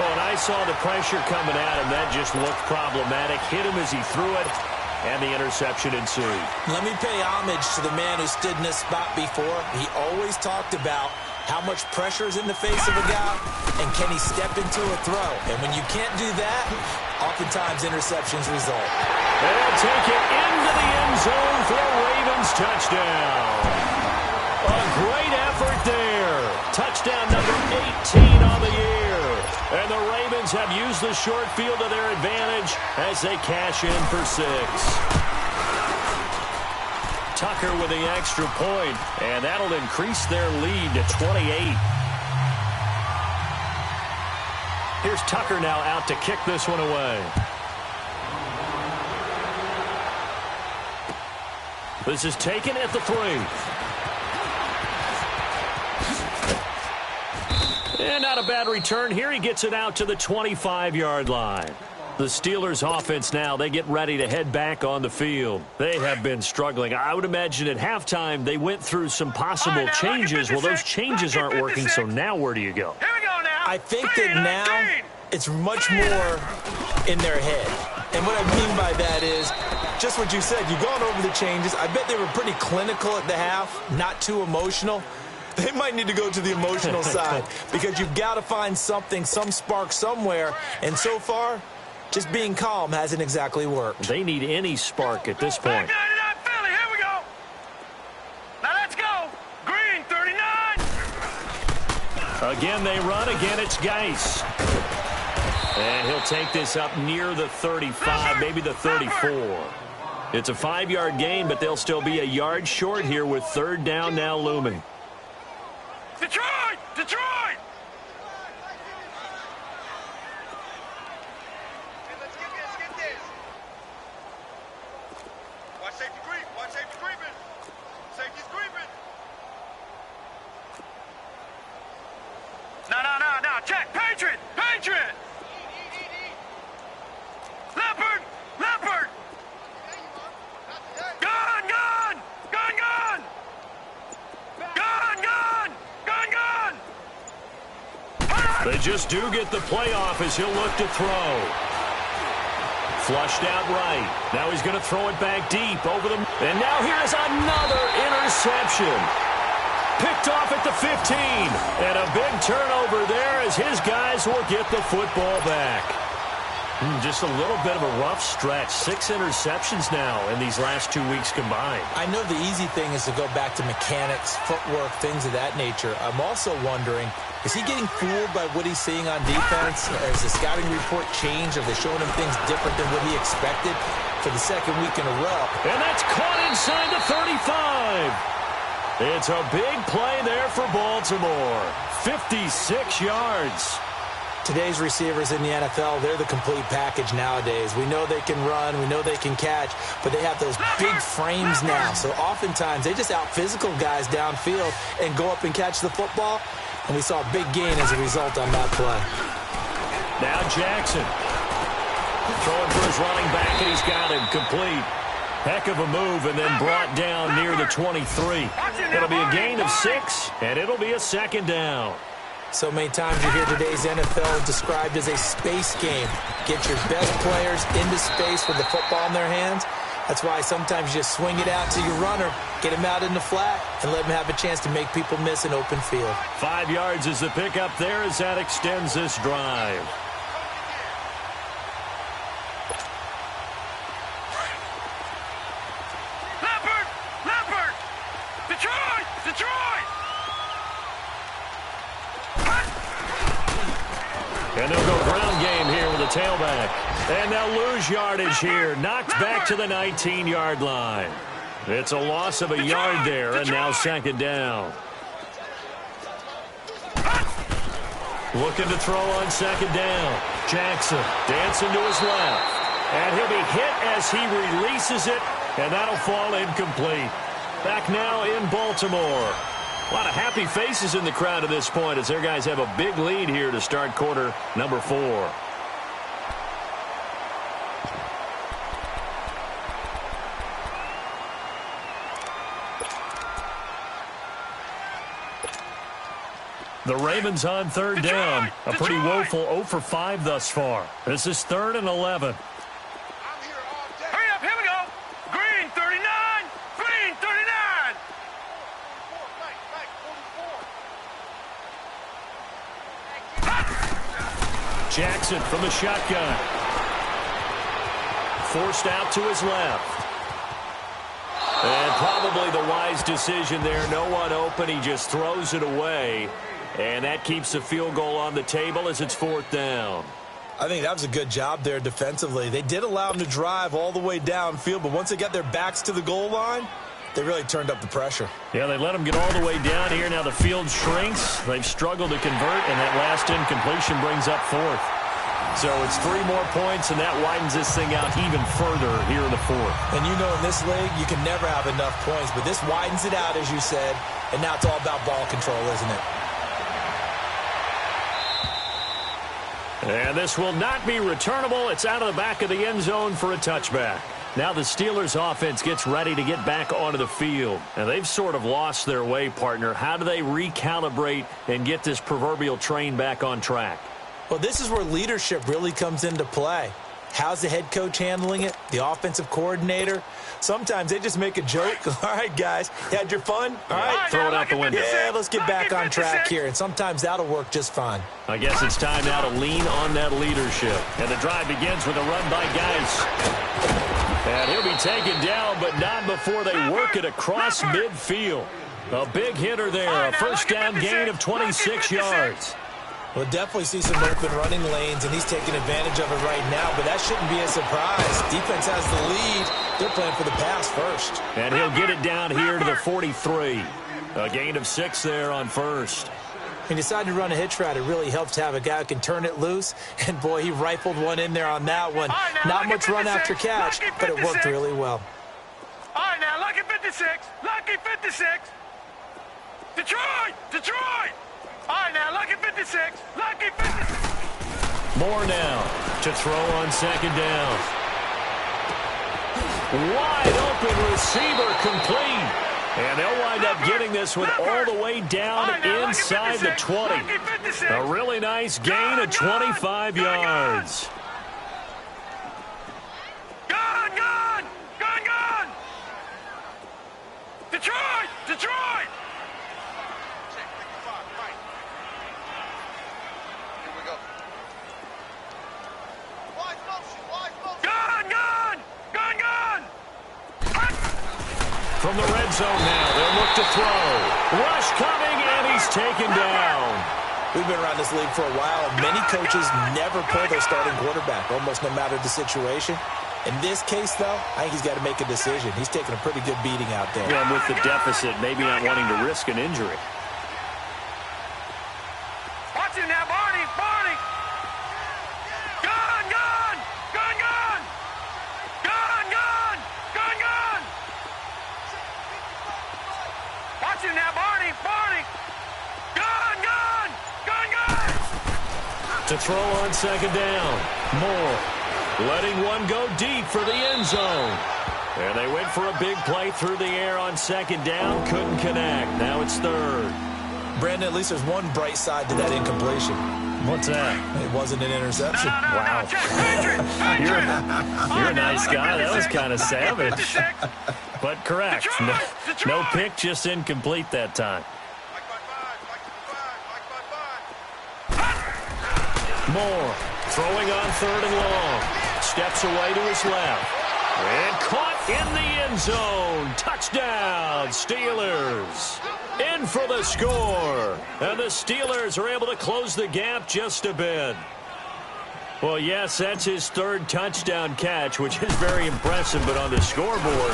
S1: Oh, and I saw the pressure coming at him. That just looked problematic. Hit him as he threw it, and the interception ensued.
S2: Let me pay homage to the man who stood in this spot before. He always talked about how much pressure is in the face of a guy, and can he step into a throw? And when you can't do that, oftentimes interceptions result.
S1: They'll take it into the end zone for a Ravens touchdown. A great effort there. Touchdown number 18 on the year. And the Ravens have used the short field to their advantage as they cash in for 6. Tucker with the extra point, and that'll increase their lead to 28. Here's Tucker now out to kick this one away. This is taken at the 3. And not a bad return here. He gets it out to the 25-yard line. The Steelers' offense now, they get ready to head back on the field. They have been struggling. I would imagine at halftime they went through some possible changes. Well, those changes aren't working, so now where do you go?
S3: Here we go now.
S2: I think that now it's much more in their head. And what I mean by that is just what you said. You've gone over the changes. I bet they were pretty clinical at the half, not too emotional. They might need to go to the emotional side because you've got to find something, some spark somewhere. And so far, just being calm hasn't exactly worked.
S1: They need any spark at this point.
S3: Philly, here we go. Now let's go. Green, 39.
S1: Again, they run. Again, it's Geis. And he'll take this up near the 35, maybe the 34. It's a 5-yard gain, but they'll still be a yard short here with third down now looming.
S3: Detroit! Detroit! Let's get this. Watch safety creep. Watch safety creeping. Safety's creeping. No. Check. Patriot. Patriot. Leopard. Leopard. Gun. Gun. Gun. Gun. Gun. Gun. Gun. Gun.
S1: They just do get the playoff as he'll look to throw. Flushed out right. Now he's going to throw it back deep over the... And now here's another interception. Picked off at the 15. And a big turnover there as his guys will get the football back. Just a little bit of a rough stretch. 6 interceptions now in these last 2 weeks combined.
S2: I know the easy thing is to go back to mechanics, footwork, things of that nature. I'm also wondering, is he getting fooled by what he's seeing on defense? Has the scouting report changed? Are they showing him things different than what he expected for the second week in a row?
S1: And that's caught inside the 35. It's a big play there for Baltimore. 56 yards.
S2: Today's receivers in the NFL, they're the complete package nowadays. We know they can run, we know they can catch, but they have those big frames now. So oftentimes they just out-physical guys downfield and go up and catch the football. And we saw a big gain as a result on that play.
S1: Now Jackson throwing for his running back, and he's got him complete. Heck of a move, and then brought down near the 23. It'll be a gain of 6, and it'll be a second down.
S2: So many times you hear today's NFL described as a space game. Get your best players into space with the football in their hands. That's why sometimes you just swing it out to your runner, get him out in the flat, and let him have a chance to make people miss an open field.
S1: 5 yards is the pickup there as that extends this drive.
S3: Leopard! Leopard! Detroit! Detroit!
S1: And they'll go ground game here with a tailback. And they'll lose yardage here. Knocked back to the 19-yard line. It's a loss of a yard there, and now second down. Looking to throw on second down. Jackson dancing to his left. And he'll be hit as he releases it, and that'll fall incomplete. Back now in Baltimore. A lot of happy faces in the crowd at this point as their guys have a big lead here to start quarter number 4. The Ravens on third down. A pretty woeful 0 for 5 thus far. This is 3rd and 11.
S3: Hurry up, here we go. Green 39. Green 39.
S1: Jackson from the shotgun. Forced out to his left. And probably the wise decision there. No one open. He just throws it away. And that keeps the field goal on the table as it's 4th down.
S2: I think that was a good job there defensively. They did allow them to drive all the way downfield, but once they got their backs to the goal line, they really turned up the pressure.
S1: Yeah, they let them get all the way down here. Now the field shrinks. They've struggled to convert, and that last incompletion brings up 4th. So it's 3 more points, and that widens this thing out even further here in the 4th.
S2: And you know in this league, you can never have enough points, but this widens it out, as you said, and now it's all about ball control, isn't it?
S1: And this will not be returnable. It's out of the back of the end zone for a touchback. Now the Steelers offense gets ready to get back onto the field. And they've sort of lost their way, partner. How do they recalibrate and get this proverbial train back on track?
S2: Well, this is where leadership really comes into play. How's the head coach handling it? The offensive coordinator? Sometimes they just make a joke. All right, guys, you had your fun? All right.
S1: Throw it out the window.
S2: Yeah, let's get back on track here. And sometimes that'll work just fine.
S1: I guess it's time now to lean on that leadership. And the drive begins with a run by Geis. And he'll be taken down, but not before they work it across midfield. A big hitter there, a first down gain of 26 yards.
S2: We'll definitely see some open running lanes, and he's taking advantage of it right now, but that shouldn't be a surprise. Defense has the lead. They're playing for the pass first.
S1: And he'll get it down here to the 43. A gain of 6 there on first.
S2: He decided to run a hitch route. It really helps to have a guy who can turn it loose. And, boy, he rifled one in there on that one. Not much run after catch, but it worked really well.
S3: All right, now, lucky 56. Lucky 56. Detroit! Detroit! All right, now, lucky 56. Lucky 56.
S1: More now to throw on second down. Wide open receiver complete. And they'll wind up getting this one all the way down inside the 20. A really nice gain of 25 yards.
S3: Gone, gone! Gone, gone! Detroit! Detroit!
S1: From the red zone now, they'll look to throw. Rush coming, and he's taken down.
S2: We've been around this league for a while, and many coaches never pull their starting quarterback, almost no matter the situation. In this case, though, I think he's got to make a decision. He's taking a pretty good beating out there.
S1: Yeah, with the deficit, maybe not wanting to risk an injury.
S3: Watch it now, Barney! Barney! Gone, gone! Gone, gone! Gone, gone! Gone, gone! Watch it now, Barney! Barney! Gone, gone! Gone, gone!
S1: To throw on second down. Moore letting one go deep for the end zone. And they went for a big play through the air on second down. Couldn't connect. Now it's third.
S2: Brandon, at least there's one bright side to that incompletion.
S1: What's that?
S2: It wasn't an interception.
S1: Wow. You're a nice guy. That was kind of savage. But correct. No pick, just incomplete that time. Moore throwing on third and long. Steps away to his left. And caught in the end zone. Touchdown, Steelers. In for the score. And the Steelers are able to close the gap just a bit. Well, yes, that's his third touchdown catch, which is very impressive. But on the scoreboard,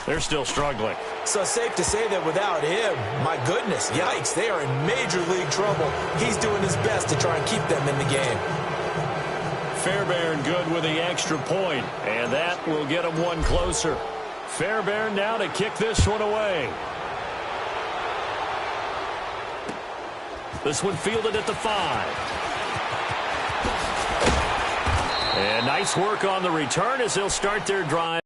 S1: they're still struggling.
S2: So safe to say that without him, my goodness, yikes, they are in major league trouble. He's doing his best to try and keep them in the game.
S1: Fairbairn good with the extra point, and that will get him one closer. Fairbairn now to kick this one away. This one fielded at the 5. And nice work on the return as they'll start their drive.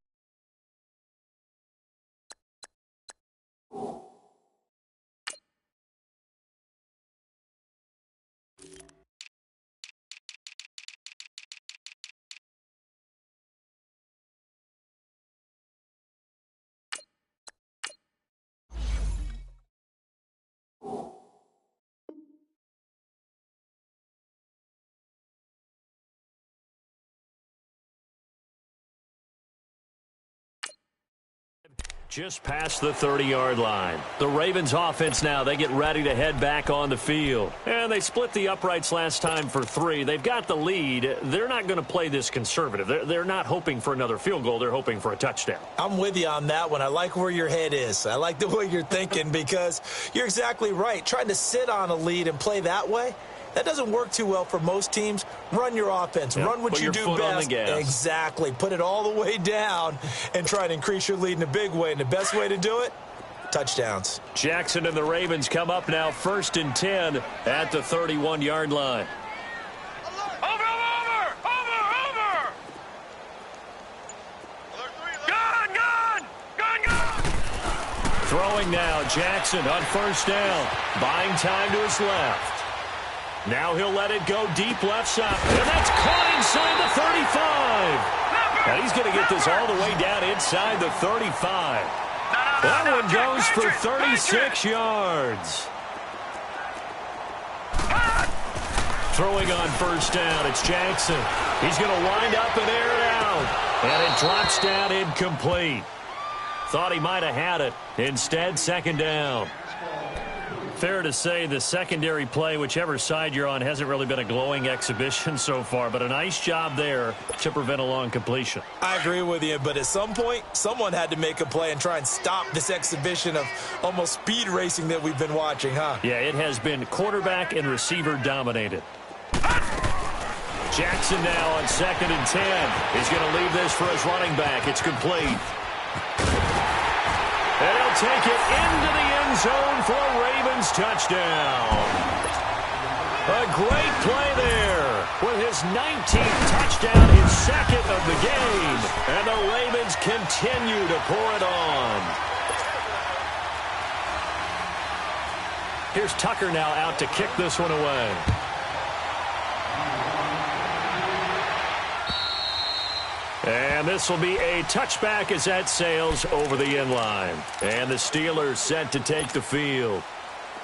S1: Just past the 30-yard line. The Ravens offense now, they get ready to head back on the field. And they split the uprights last time for 3. They've got the lead. They're not going to play this conservative. They're not hoping for another field goal. They're hoping for a touchdown.
S2: I'm with you on that one. I like where your head is. I like the way you're thinking because you're exactly right. Trying to sit on a lead and play that way, that doesn't work too well for most teams. Run your offense. Yep. Run what you do best. Exactly. Put it all the way down and try to increase your lead in a big way. And the best way to do it, touchdowns.
S1: Jackson and the Ravens come up now 1st and 10 at the 31-yard line.
S3: Over! Gone!
S1: Throwing now, Jackson on first down. Buying time to his left. Now he'll let it go deep left side. And that's caught inside the 35. And he's going to get this all the way down inside the 35. That one goes for 36 yards. Throwing on first down, it's Jackson. He's going to wind up and air it out. And it drops down incomplete. Thought he might have had it. Instead, second down. Fair to say the secondary play, whichever side you're on, hasn't really been a glowing exhibition so far, but a nice job there to prevent a long completion.
S2: I agree with you, but at some point, someone had to make a play and try and stop this exhibition of almost speed racing that we've been watching, huh?
S1: Yeah, it has been quarterback and receiver dominated. Jackson now on 2nd and 10. He's going to leave this for his running back. It's complete. And he'll take it into the end zone for a Ravens touchdown. A great play there with his 19th touchdown, his 2nd of the game. And the Ravens continue to pour it on. Here's Tucker now out to kick this one away. And this will be a touchback as that sails over the end line. And the Steelers set to take the field.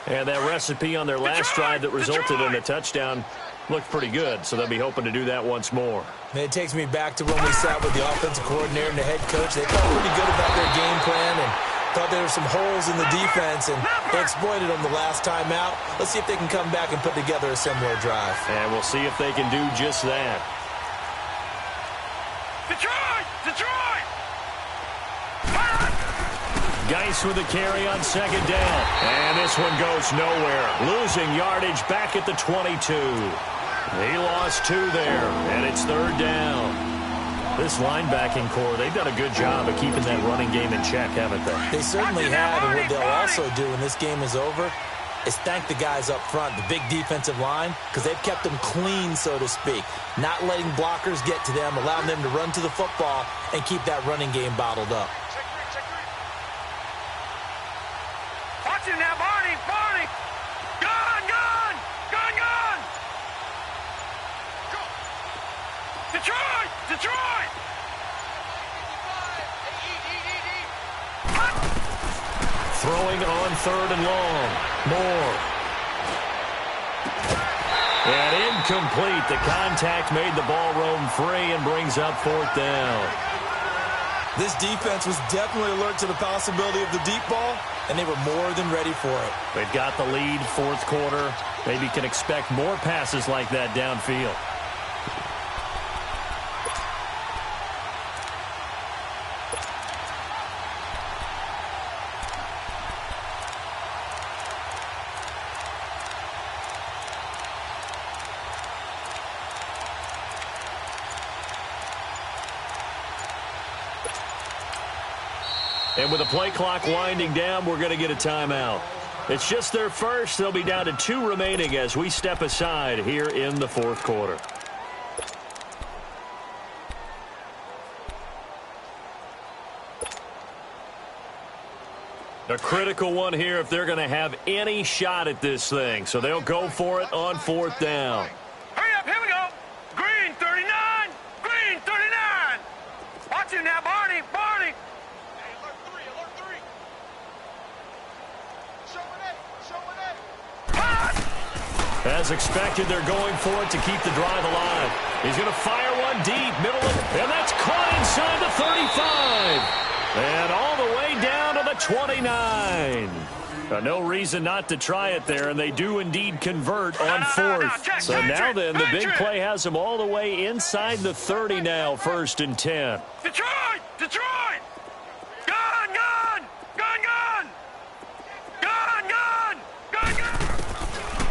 S1: And that recipe on their last drive that resulted in a touchdown looked pretty good, so they'll be hoping to do that once more.
S2: It takes me back to when we sat with the offensive coordinator and the head coach. They felt pretty good about their game plan and thought there were some holes in the defense, and they exploited them the last time out. Let's see if they can come back and put together a similar drive.
S1: And we'll see if they can do just that.
S3: Detroit! Detroit!
S1: Geis with the carry on 2nd down. And this one goes nowhere. Losing yardage back at the 22. He lost 2 there, and it's 3rd down. This linebacking core, they've done a good job of keeping that running game in check, haven't they?
S2: They certainly have, and what they'll also do when this game is over is thank the guys up front, the big defensive line, because they've kept them clean, so to speak. Not letting blockers get to them, allowing them to run to the football and keep that running game bottled up.
S3: Watch it now, Barney! Barney! Gun! Gun! Gun! Gun! Detroit! Detroit!
S1: Throwing on 3rd and long. Moore. And incomplete. The contact made the ball roam free and brings up 4th down.
S2: This defense was definitely alert to the possibility of the deep ball, and they were more than ready for it.
S1: They've got the lead, 4th quarter. Maybe can expect more passes like that downfield. And with the play clock winding down, we're going to get a timeout. It's just their first. They'll be down to 2 remaining as we step aside here in the 4th quarter. A critical one here if they're going to have any shot at this thing. So they'll go for it on 4th down.
S3: Hurry up, here we go! Green 39! Green 39! Watch it now, Barney! Barney!
S1: As expected, they're going for it to keep the drive alive. He's going to fire one deep, middle of, and that's caught inside the 35. And all the way down to the 29. No reason not to try it there, and they do indeed convert on 4th. So now then, the big play has them all the way inside the 30 now, 1st and 10.
S3: Detroit! Detroit! Gun! Gun! Gun! Gun! Gun! Gun! Gun! Gun!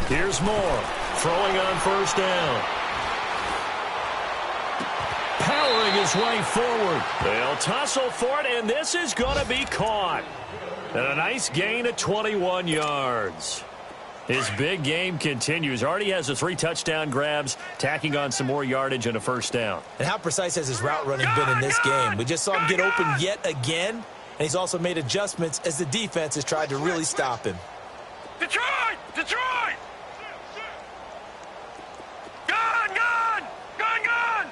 S1: Here's Moore, throwing on 1st down. Powering his way forward. They'll tussle for it, and this is going to be caught. And a nice gain of 21 yards. His big game continues. Already has the 3 touchdown grabs, tacking on some more yardage and a 1st down.
S2: And how precise has his route running been in this game? We just saw him get open yet again, and he's also made adjustments as the defense has tried to really stop him.
S3: Detroit! Detroit! Gun! Gun! Gun! Gun!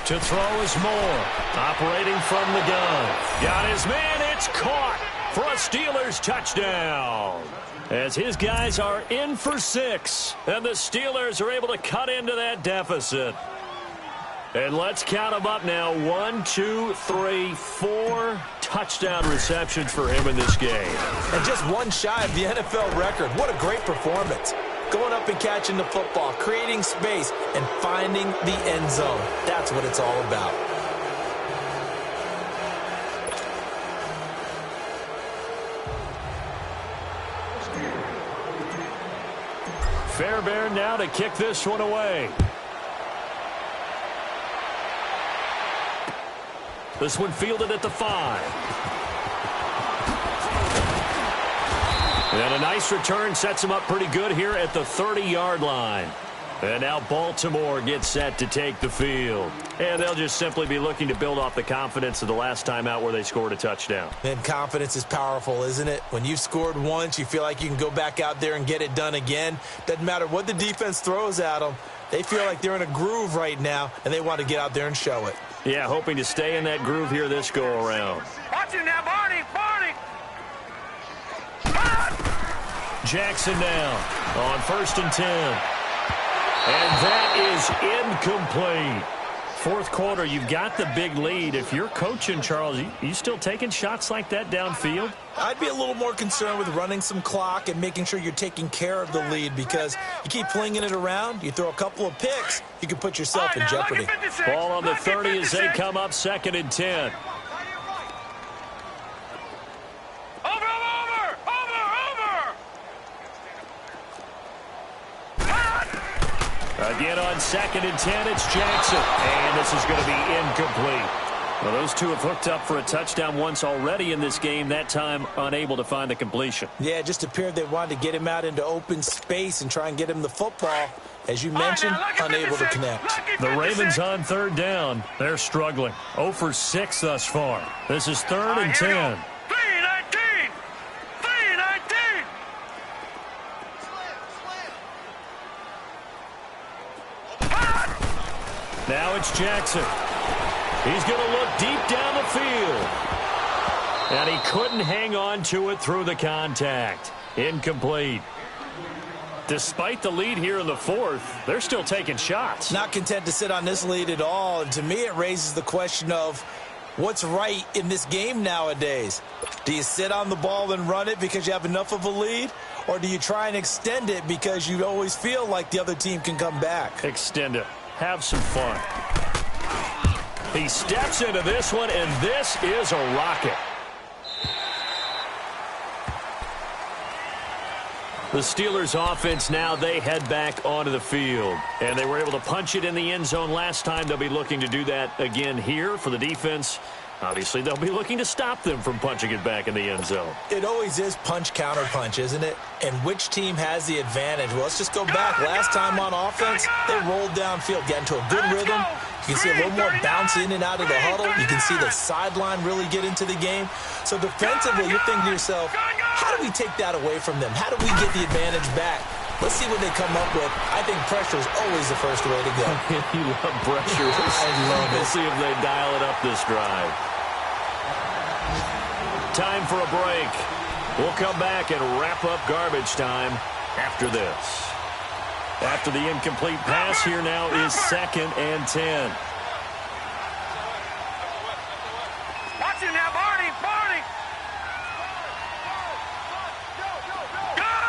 S1: To throw is Moore, operating from the gun. Got his man, it's caught for a Steelers touchdown. As his guys are in for 6, and the Steelers are able to cut into that deficit. And let's count them up now. 1, 2, 3, 4 touchdown receptions for him in this game.
S2: And just one shy of the NFL record. What a great performance. Going up and catching the football, creating space, and finding the end zone. That's what it's all about.
S1: Fairbairn now to kick this one away. This one fielded at the 5. And a nice return sets him up pretty good here at the 30-yard line. And now Baltimore gets set to take the field. And they'll just simply be looking to build off the confidence of the last time out where they scored a touchdown.
S2: And confidence is powerful, isn't it? When you've scored once, you feel like you can go back out there and get it done again. Doesn't matter what the defense throws at them. They feel like they're in a groove right now, and they want to get out there and show it.
S1: Yeah, hoping to stay in that groove here this go-around.
S3: Watch him now, Barney! Barney!
S1: Jackson now on 1st and 10. And that is incomplete. Fourth quarter, you've got the big lead. If you're coaching, Charles, you still taking shots like that downfield?
S2: I'd be a little more concerned with running some clock and making sure you're taking care of the lead, because you keep flinging it around, you throw a couple of picks, you can put yourself in jeopardy.
S1: Ball on the 30 as they come up 2nd and 10. Again on 2nd and 10, it's Jackson. And this is going to be incomplete. Well, those two have hooked up for a touchdown once already in this game, that time unable to find the completion.
S2: Yeah, it just appeared they wanted to get him out into open space and try and get him the football. As you mentioned, unable to connect.
S1: The Ravens on 3rd down. They're struggling. 0 for 6 thus far. This is 3rd and 10. Now it's Jackson. He's going to look deep down the field. And he couldn't hang on to it through the contact. Incomplete. Despite the lead here in the 4th, they're still taking shots.
S2: Not content to sit on this lead at all. And to me, it raises the question of what's right in this game nowadays. Do you sit on the ball and run it because you have enough of a lead? Or do you try and extend it because you always feel like the other team can come back?
S1: Extend it. Have some fun. He steps into this one, and this is a rocket. The Steelers offense now, they head back onto the field. And they were able to punch it in the end zone last time. They'll be looking to do that again here for the defense. Obviously, they'll be looking to stop them from punching it back in the end zone.
S2: It always is punch-counter-punch, isn't it? And which team has the advantage? Well, let's just go back. Last time on offense, they rolled downfield, got into a good rhythm. You can see a little more bounce in and out of the huddle. You can see the sideline really get into the game. So defensively, you're thinking to yourself, how do we take that away from them? How do we get the advantage back? Let's see what they come up with. I think pressure is always the first way to go.
S1: You love pressure.
S2: I love it.
S1: We'll see if they dial it up this drive. Time for a break. We'll come back and wrap up garbage time after this. After the incomplete pass, here now is 2nd and 10.
S3: Watch it now, Barney! Barney! Gun!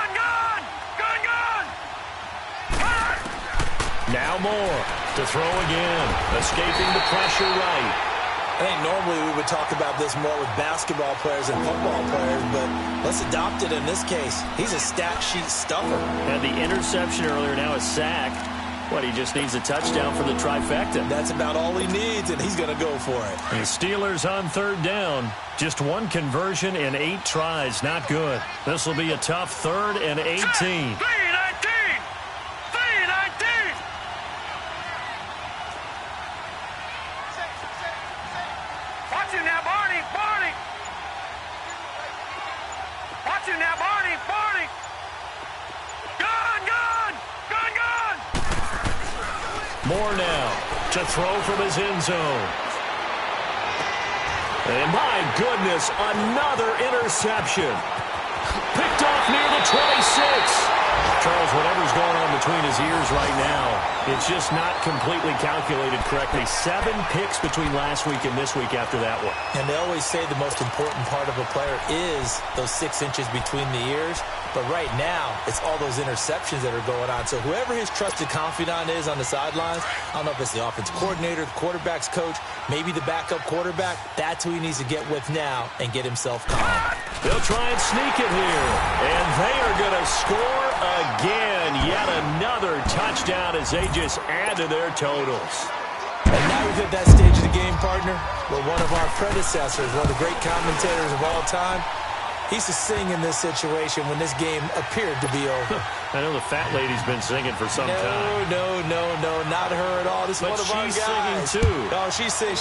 S1: Now Moore to throw again. Escaping the pressure right.
S2: I think normally we would talk about this more with basketball players and football players, but let's adopt it in this case. He's a stat sheet stuffer.
S1: Had the interception earlier, now a sack. What, he just needs a touchdown for the trifecta.
S2: That's about all he needs, and he's going to go for it.
S1: The Steelers on 3rd down. Just one conversion in 8 tries. Not good. This will be a tough 3rd and 18. Moore now to throw from his end zone. And my goodness, another interception. Picked off near the 26. Charles, whatever's going on between his ears right now, it's just not completely calculated correctly. 7 picks between last week and this week after that one.
S2: And they always say the most important part of a player is those 6 inches between the ears. But right now, it's all those interceptions that are going on. So whoever his trusted confidant is on the sidelines, I don't know if it's the offensive coordinator, the quarterback's coach, maybe the backup quarterback, that's who he needs to get with now and get himself calm.
S1: They'll try and sneak it here. And they are going to score again. Yet another touchdown as they just add to their totals.
S2: And now we've hit that stage of the game, partner, where one of our predecessors, one of the great commentators of all time, he used to sing in this situation when this game appeared to be over.
S1: I know the fat lady's been singing for some time.
S2: No, not her at all. This is one of our guys.
S1: But she's singing too.
S2: Oh, she's singing.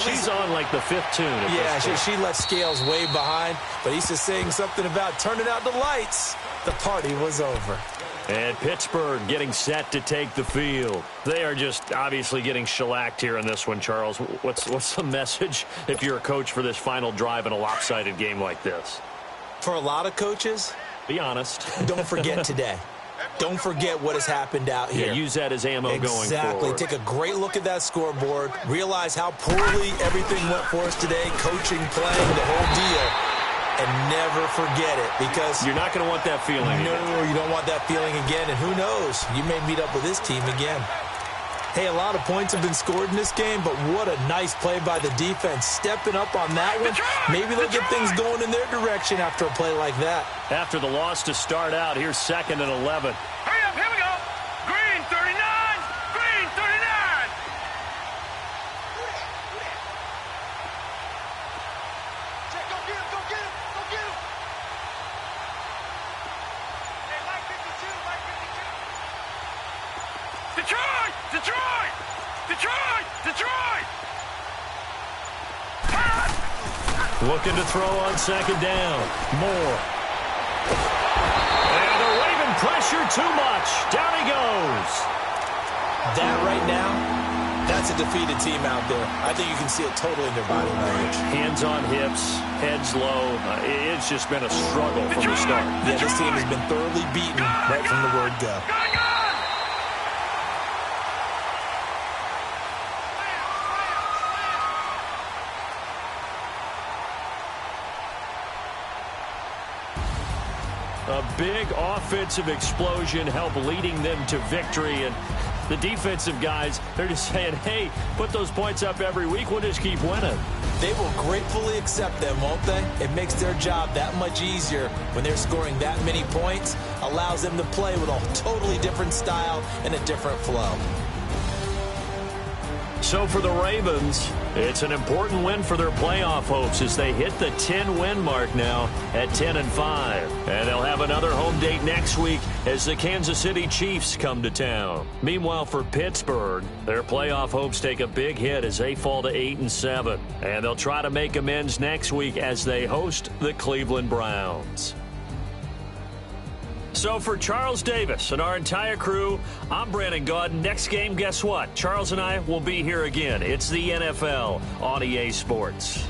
S2: She's
S1: on like the 5th tune.
S2: Yeah, she let scales way behind. But he used to sing something about turning out the lights. The party was over.
S1: And Pittsburgh getting set to take the field. They are just obviously getting shellacked here in this one, Charles. What's the message if you're a coach for this final drive in a lopsided game like this?
S2: For a lot of coaches,
S1: be honest.
S2: Don't forget today. Don't forget what has happened out here.
S1: Yeah, use that as ammo going forward.
S2: Exactly. Take a great look at that scoreboard. Realize how poorly everything went for us today. Coaching, playing, the whole deal. And never forget it, because
S1: you're not going to want that feeling again.
S2: No, you don't want that feeling again. And who knows? You may meet up with this team again. Hey, a lot of points have been scored in this game, but what a nice play by the defense. Stepping up on that one. Maybe they'll get things going in their direction after a play like that.
S1: After the loss to start out, here's 2nd and 11.
S3: Hurry up, here we go. Green 39. Green 39.
S4: Check, go get him, go get him, go get him. Hey, Mike 52, Mike 52.
S3: Detroit! Detroit! Detroit! Detroit!
S1: Looking to throw on 2nd down. Moore. And the Raven pressure too much. Down he goes.
S2: That right now, that's a defeated team out there. I think you can see it totally in their body language.
S1: Hands on hips, heads low. It's just been a struggle from the start.
S2: Yeah, this team has been thoroughly beaten right from the word go.
S1: A big offensive explosion helped leading them to victory. And the defensive guys, they're just saying, hey, put those points up every week. We'll just keep winning.
S2: They will gratefully accept them, won't they? It makes their job that much easier when they're scoring that many points. Allows them to play with a totally different style and a different flow.
S1: So for the Ravens, it's an important win for their playoff hopes as they hit the 10-win mark now at 10-5. And they'll have another home date next week as the Kansas City Chiefs come to town. Meanwhile, for Pittsburgh, their playoff hopes take a big hit as they fall to 8-7. And they'll try to make amends next week as they host the Cleveland Browns. So for Charles Davis and our entire crew, I'm Brandon Gaudin. Next game, guess what? Charles and I will be here again. It's the NFL on EA Sports.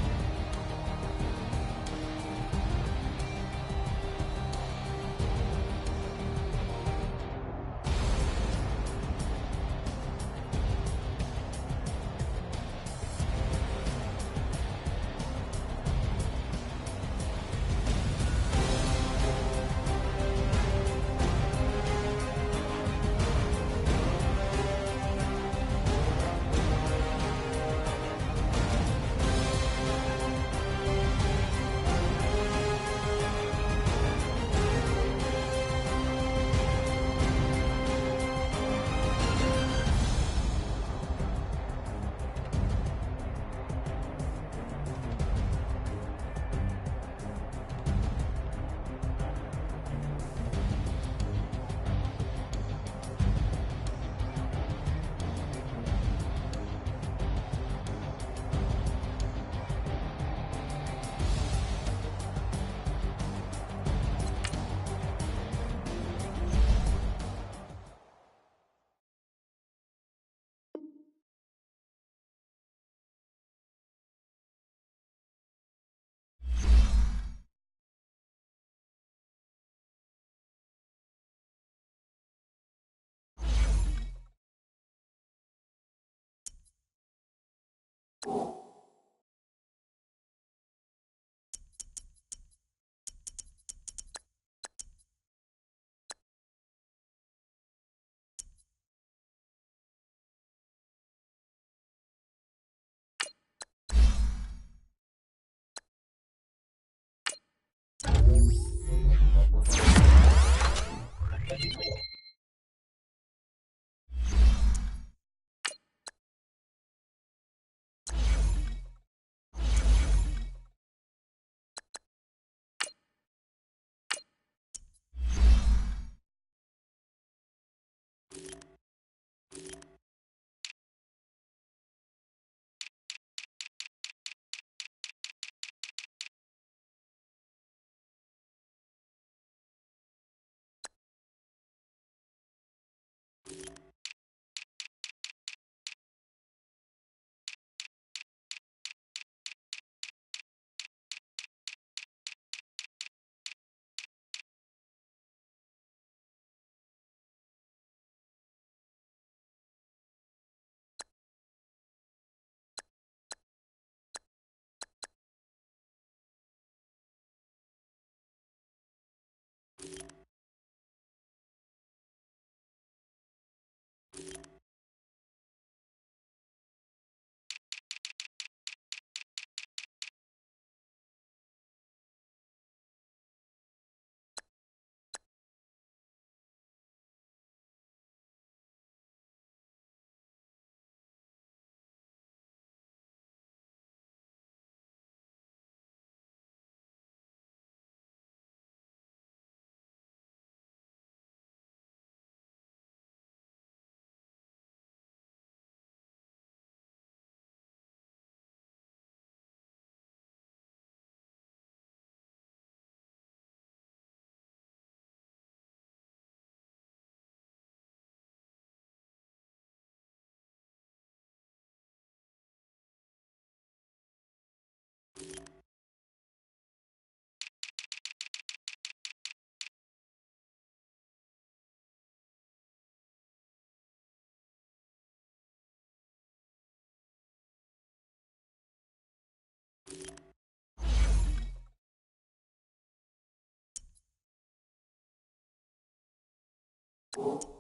S5: you.